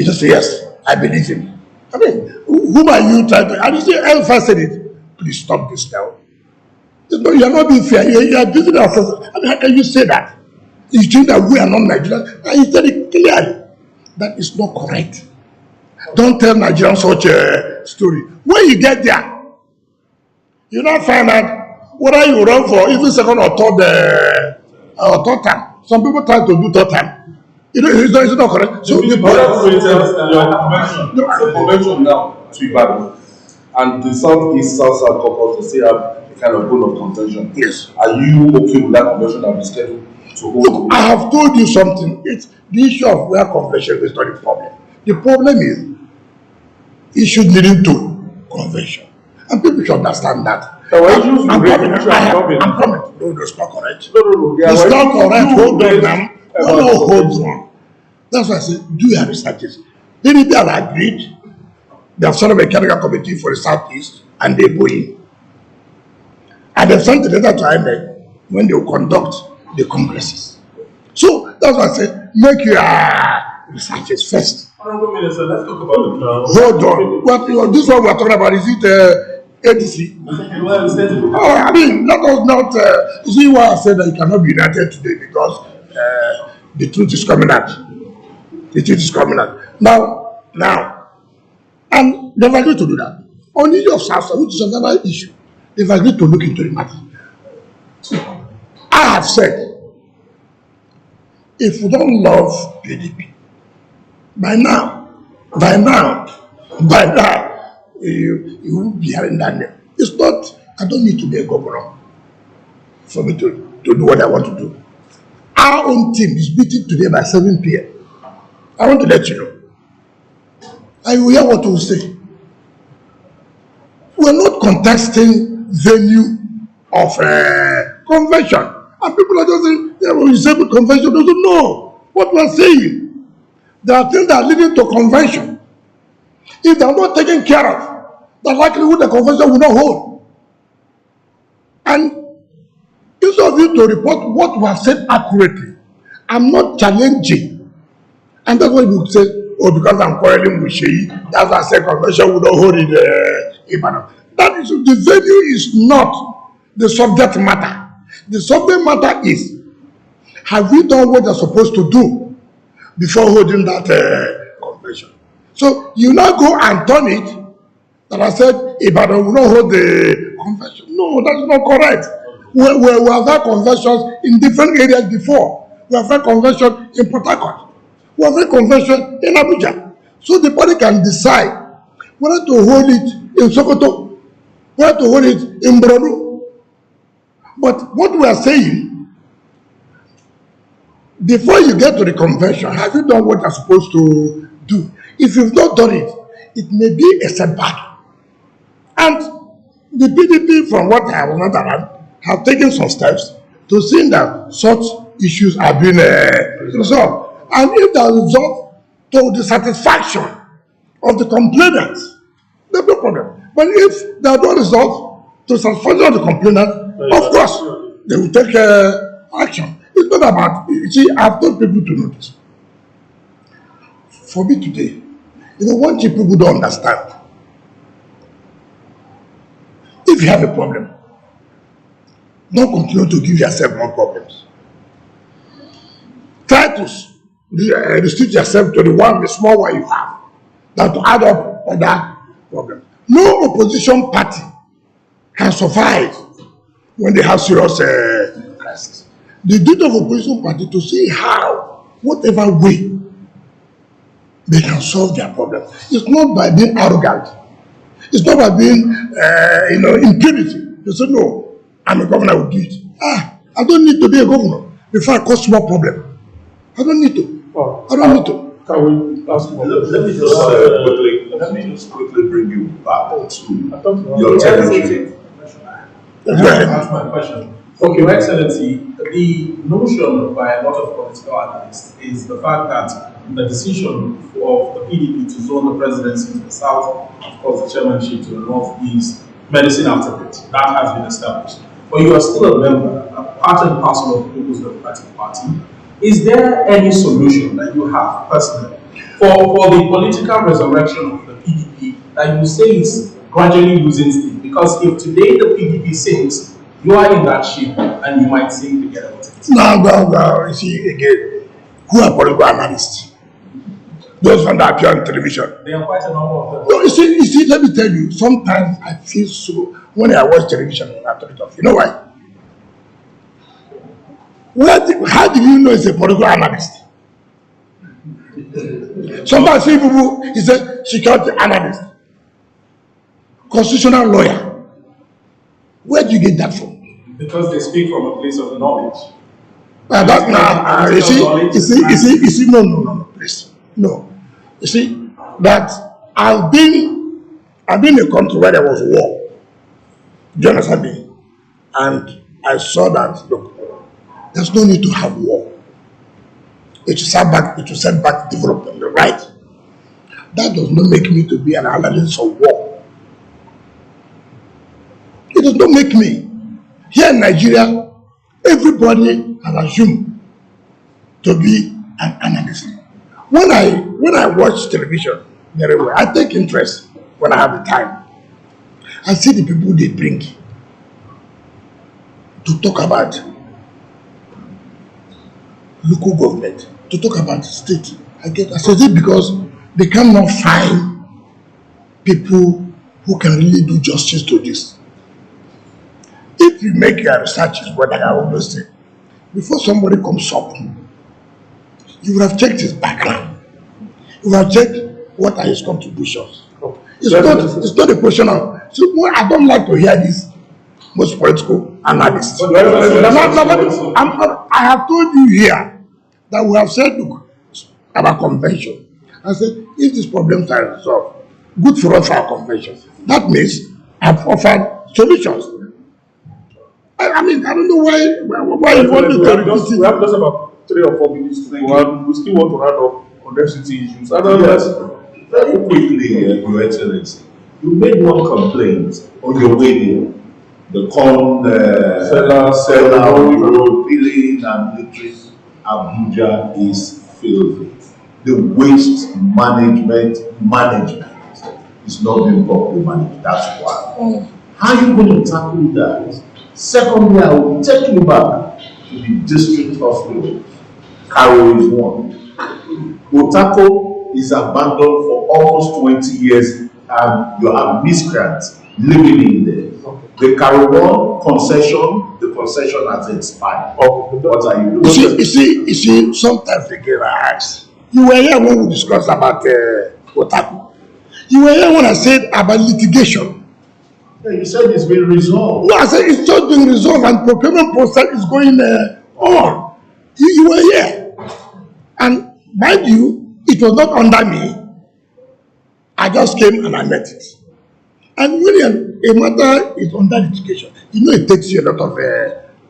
S7: just say, yes, I believe him. I mean, whom are you trying to, and you say, Elfa said it, please stop this now. No, you are not being fair. You are abusing ourselves. I mean, how can you say that? You think that we are not Nigerians? And he said it clearly. That is not correct. Don't tell Nigerians such a story. When you get there, you now find out whether you run for even second or third time. Some people try to do third time. It's not correct. So
S4: the convention now to Ibadan and the Southeast South caucus, they still have a kind of bone of contention.
S7: Yes.
S4: Are you okay with that convention that is scheduled to hold?
S7: Look, I have told you something. It's the issue of where convention is not the problem. The problem is issues leading to convention. And people should understand that. I'm coming. No, that's not correct.
S4: No.
S7: It's not correct. Hold on now. No, hold on. That's why I said, do your researches. PDP have agreed. They have sort of a mechanical committee for the Southeast, and they go in. And they've sent the letter to INEC when they will conduct the congresses. So that's why I said, make your researches first.
S6: Honorable Minister, let's talk about the crown.
S7: Hold on. This one we are talking about, is it ADC? I mean, let us not. You see why I said that you cannot be united today, because the truth is coming out. The truth is coming out. Now, and they've agreed to do that. On the issue of South, which is another issue, they've agreed to look into the matter. I have said, if we don't love PDP, by now, you will be hearing that name. It's not, I don't need to be a governor for me to do what I want to do. Our own team is meeting today by 7 p.m. I want to let you know. I will hear what you will say. We're not contesting venue of convention. And people are just saying, when you say convention, doesn't know what we're saying. There are things that are leading to convention. If they are not taken care of, the likelihood the convention will not hold. And instead of you to report what we have said accurately, I'm not challenging. And that's why you say, oh, because I'm quarreling with Sheyi, that's why I said convention will not hold in Ibadan. That is, the venue is not the subject matter. The subject matter is, have we done what they're supposed to do before holding that convention? So you now go and turn it that I said Ibadan will not hold the convention. No, that's not correct. We have had conventions in different areas before. We have had convention in Port Harcourt. We have had convention in Abuja. So the body can decide whether to hold it in Sokoto, whether to hold it in Borno. But what we are saying, before you get to the convention, have you done what you're supposed to do? If you've not done it, it may be a setback. And the PDP, from what I have understood, have taken some steps to see that such issues have been resolved. And if they are resolved to the satisfaction of the complainants, there's no problem. But if they are not resolved to the satisfaction of the complainant, of course, they will take action. It's not about, you see, I've told people to know this. For me today, one thing people don't understand. If you have a problem, don't continue to give yourself more problems. Try to restrict yourself to the small one you have, than to add up other problems. No opposition party can survive when they have serious crisis. The duty of opposition party to see how, whatever way, they can solve their problem. It's not by being arrogant. It's not by being, impunity. You say, no, I'm a governor, I will do it. I don't need to be a governor before I cause small problem. I don't need to. I don't need to.
S4: Can we ask for let me just quickly bring you back to your territory.
S6: That's my question. Okay, Your Excellency, the notion by a lot of political analysts is the fact that the decision of the PDP to zone the presidency to the south, of course the chairmanship to the north, is medicine after it. That has been established. But you are still a member, a part and parcel of the People's Democratic Party. Is there any solution that you have personally for the political resurrection of the PDP that you say is gradually losing steam? Because if today the PDP sinks, you are in that ship and you might sink together with it.
S7: No. You see, again, who are political analysts? Those ones that appear on television.
S6: There are quite a number of them.
S7: No, you see, let me tell you, sometimes I feel so when I watch television and I turn it off. You know why? How do you know it's a political analyst? Sometimes see people, he's a security analyst, constitutional lawyer. Where do you get that from?
S6: Because they speak from a place of knowledge.
S7: That's now, you see, no, please. No. You see, that I've been in a country where there was war. Do you understand me? And I saw that, look, there's no need to have war. It will set back development, right? That does not make me to be an analyst of war. It does not make me. Here in Nigeria, everybody has assumed to be an analyst. When I watch television very well, I take interest when I have the time. I see the people they bring to talk about local government, to talk about the state. I say it because they cannot find people who can really do justice to this. If you make your researches, what I always say, before somebody comes up, you would have checked his background. You would have checked what are his contributions. It's not a question of, so I don't like to hear this most political analysts. I have told you here that we have said, look, about convention. I said, if these problems are resolved, good for us for our convention. That means I've offered solutions. I mean, I don't know why you want to tell me.
S4: We have just about 3 or 4 minutes to go, and we still want to round up on FCT issues. Very quickly, Your Excellency, you made one complaint on your way here. The corn seller, road, billing, and military. Abuja is filthy. The waste management is not being properly managed. That's why. How are you going to tackle that? Secondly, I will take you back to the district hospital. Karo is one. Otako is abandoned for almost 20 years and you are miscreants living in there. The Caravon concession, the concession has expired. Oh, what are you doing?
S7: You see, sometimes they get asked. You were here when we discussed about what happened. You were here when I said about litigation.
S4: Yeah, you said it's been resolved.
S7: No, I said it's just been resolved and procurement process is going on. You were here. And mind you, it was not under me. I just came and I met it. And when a matter is under litigation, you know it takes you a lot of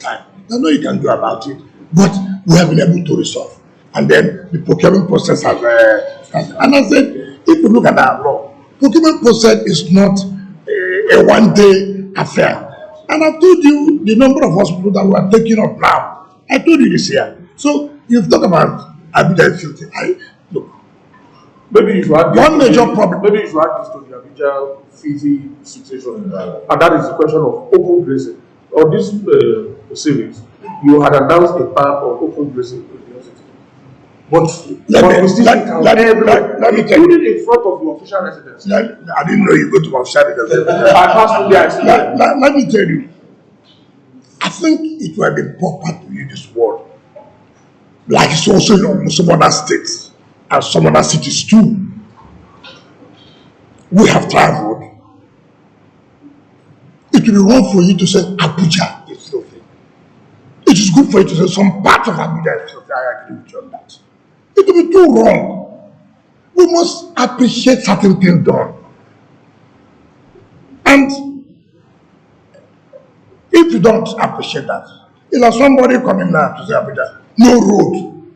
S7: time. There's no you can do about it, but we have been able to resolve. And then the procurement process has started. And I said, if you look at our law, procurement process is not a one-day affair. And I've told you the number of hospitals that we are taking up now. I told you this year. So you've talked about Abuja filthy. Look.
S2: Maybe you should add
S7: one major problem.
S2: Maybe you should add this to the Abuja filthy situation, and that is the question of open grazing. On this series, you had announced a ban on open grazing in the city. But
S7: let me tell you,
S2: in front of your official residence.
S7: I didn't know you go to my official residence. Let me tell you, I think it would have been proper to use this word, like it's also in some other states and some other cities too. We have traveled. It will be wrong for you to say Abuja is filthy. It is good for you to say some part of Abuja is filthy. I agree with you on that. It will be too wrong. We must appreciate certain things done. And if you don't appreciate that, it's like somebody coming now to say Abuja, no road.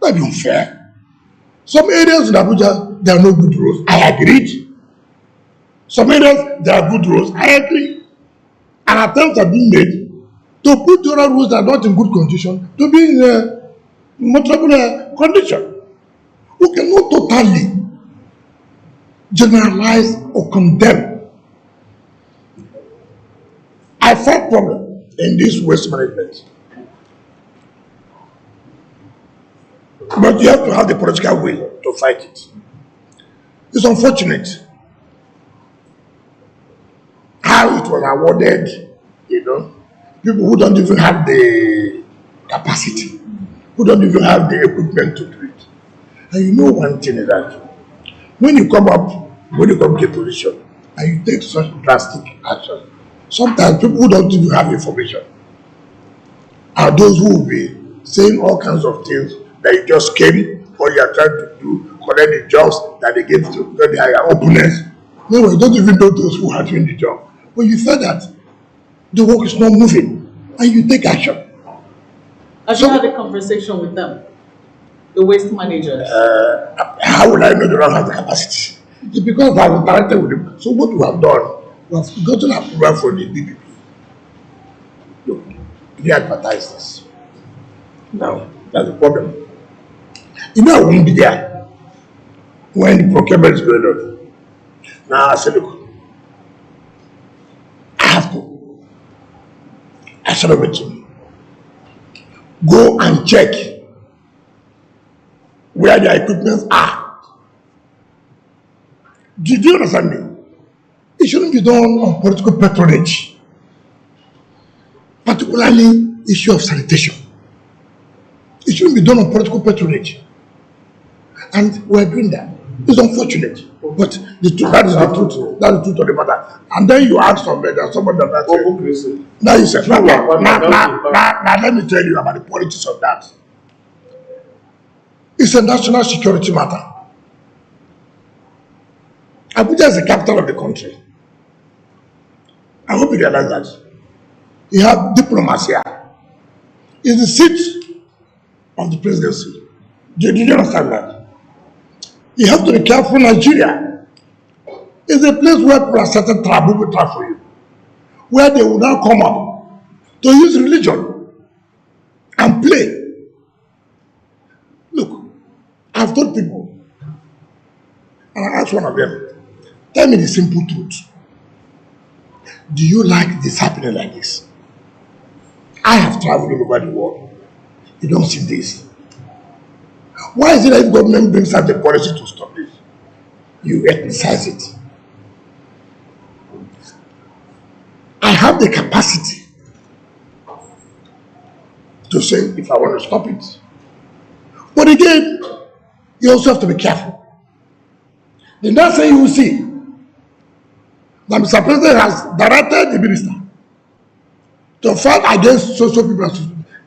S7: That is unfair. Some areas in Abuja, there are no good roads. I agreed. Some areas, there are good roads. I agree. And attempts are being made to put the other roads that are not in good condition to be in a motorable condition. We cannot totally generalize or condemn. I find problem in this waste management. But you have to have the political will to fight it. It's unfortunate how it was awarded, people who don't even have the capacity, who don't even have the equipment to do it. And you know one thing is that when you come to a position and you take such drastic action, sometimes people who don't even have information are those who will be saying all kinds of things that you just came or you are trying to do, collect the jobs that they gave to because they are your opponents. No, you don't even know those who are doing the job. But you said that the work is not moving and you take action.
S3: Have you had a conversation with them, the waste managers?
S7: How will I know they don't have the capacity? It's because I have interacted with them. So what we have done, we have gotten approval for the BPP. Look, they advertise this. Now, that's the problem. I won't be there when the procurement is going on. Now I said, look, I said over to you, go and check where their equipment are. Did you understand me? It shouldn't be done on political patronage, particularly issue of sanitation. It shouldn't be done on political patronage. And we're doing that. It's unfortunate, but that is the truth. That's the truth of the matter. And then you ask somebody, somebody that now you say, now let me tell you about the politics of that. It's a national security matter. Abuja is the capital of the country. I hope you realize that. You have diplomacy here. It's the seat of the presidency. Did you understand that? You have to be careful. Nigeria is a place where people are certain trouble will try for you, where they will now come up to use religion and play. Look, I've told people, and I asked one of them, tell me the simple truth. Do you like this happening like this? I have traveled all over the world. You don't see this. Why is it that if government brings out the policy to stop this, you ethnicize it? I the capacity to say if I want to stop it. But again, you also have to be careful. The next thing you will see that Mr. President has directed the minister to fight against social people.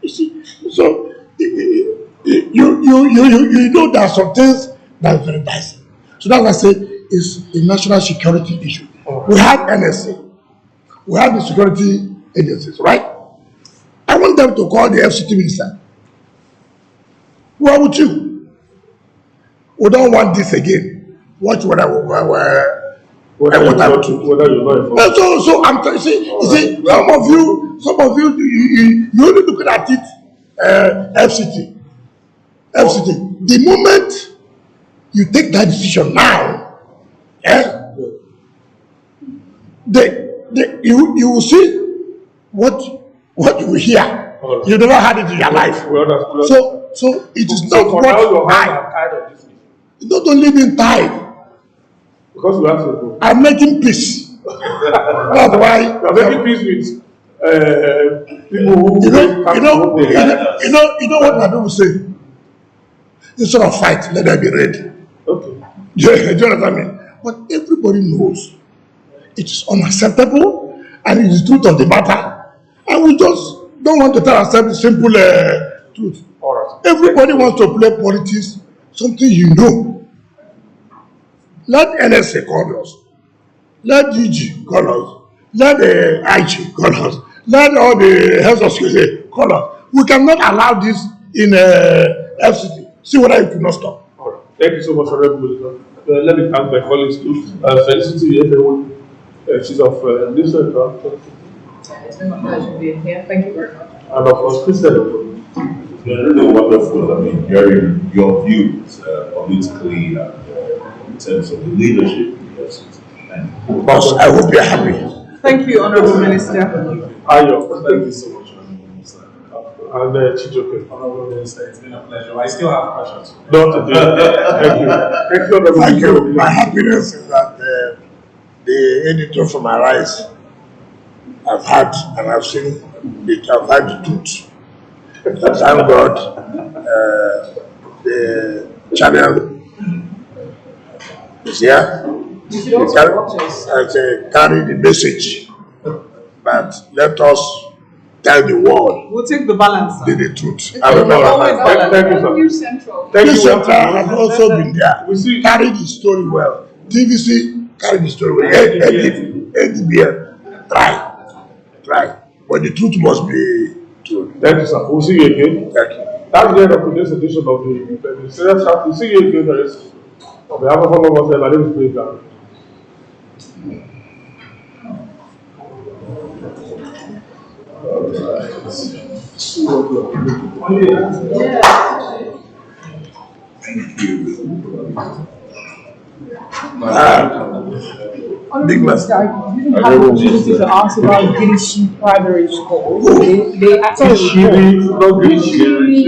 S7: You see, so you know there are some things that are very dicey. So that's why I say it's a national security issue. We have NSA, we have the security agencies, right? I want them to call the FCT minister. Why would you? We don't want this again. Watch what I will.
S2: Whether you're not informed.
S7: So I'm you see, some of you you only looking at it, FCT. The moment you take that decision now, you will see what you will hear. Right. You never had it in your life. So it is not what I. It not only being tied.
S2: Because you have to go.
S7: I'm making peace. That's why.
S2: You're making peace with people who
S7: you know what my people say? Instead of fight, let them be ready.
S2: Okay.
S7: Do you understand me? But everybody knows it is unacceptable and it is the truth of the matter. And we just don't want to tell ourselves the simple truth.
S2: All right.
S7: Everybody wants to play politics, something you know. Let NSA call us. Let DG call us. Let the IG call us. Let all the health of security call us. We cannot allow this in FCT. See whether you cannot stop.
S2: All right. Thank you so much, Honorable. Let me thank my colleagues too. Felicity everyone. She's of this center.
S5: It's been a pleasure being here. Thank you very much.
S2: And of course, Christian.
S4: It's been really wonderful. I mean, hearing your views politically and in terms of the leadership. Yes. And
S7: Boss, I hope you're happy.
S3: Thank you, Honorable Minister.
S2: Ayo.
S6: Thank you so much, Honorable Minister.
S2: And Chijoke.
S6: Honorable Minister, it's been a pleasure. I still have questions.
S2: Not today. Thank you. Thank you, Honorable.
S7: Thank you. My happiness is that the editor from Arise, I've had and I've seen it, I've had the truth. Thank God, the channel is here.
S5: You should also watch us.
S7: Carry the message, but let us tell the world
S3: We'll take the balance.
S7: the truth.
S3: I don't know.
S2: Thank you, sir.
S5: News Central.
S2: Thank
S7: News
S2: you.
S7: Central has also been there.
S2: We see.
S7: Carry the story well. TVC carry the story well. NDBN, try. But the truth must be true.
S2: Thank you, sir. We'll see you again.
S7: Thank you.
S2: That's the end of today's edition of the Ministerial Chat. We'll see you again very soon. On behalf of all of us, my name is Greg.
S4: thank you.
S7: Big man.
S9: I didn't have the opportunity to ask about Girishi Primary School. They actually Girishi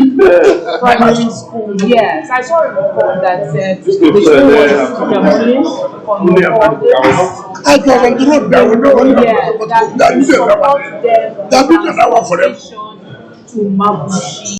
S9: Primary School. Yes, I saw a report that said the school was demolished on the orders.
S7: I was on the road there. We know.
S9: Yeah, that support them
S7: for them.
S9: to Mabushi.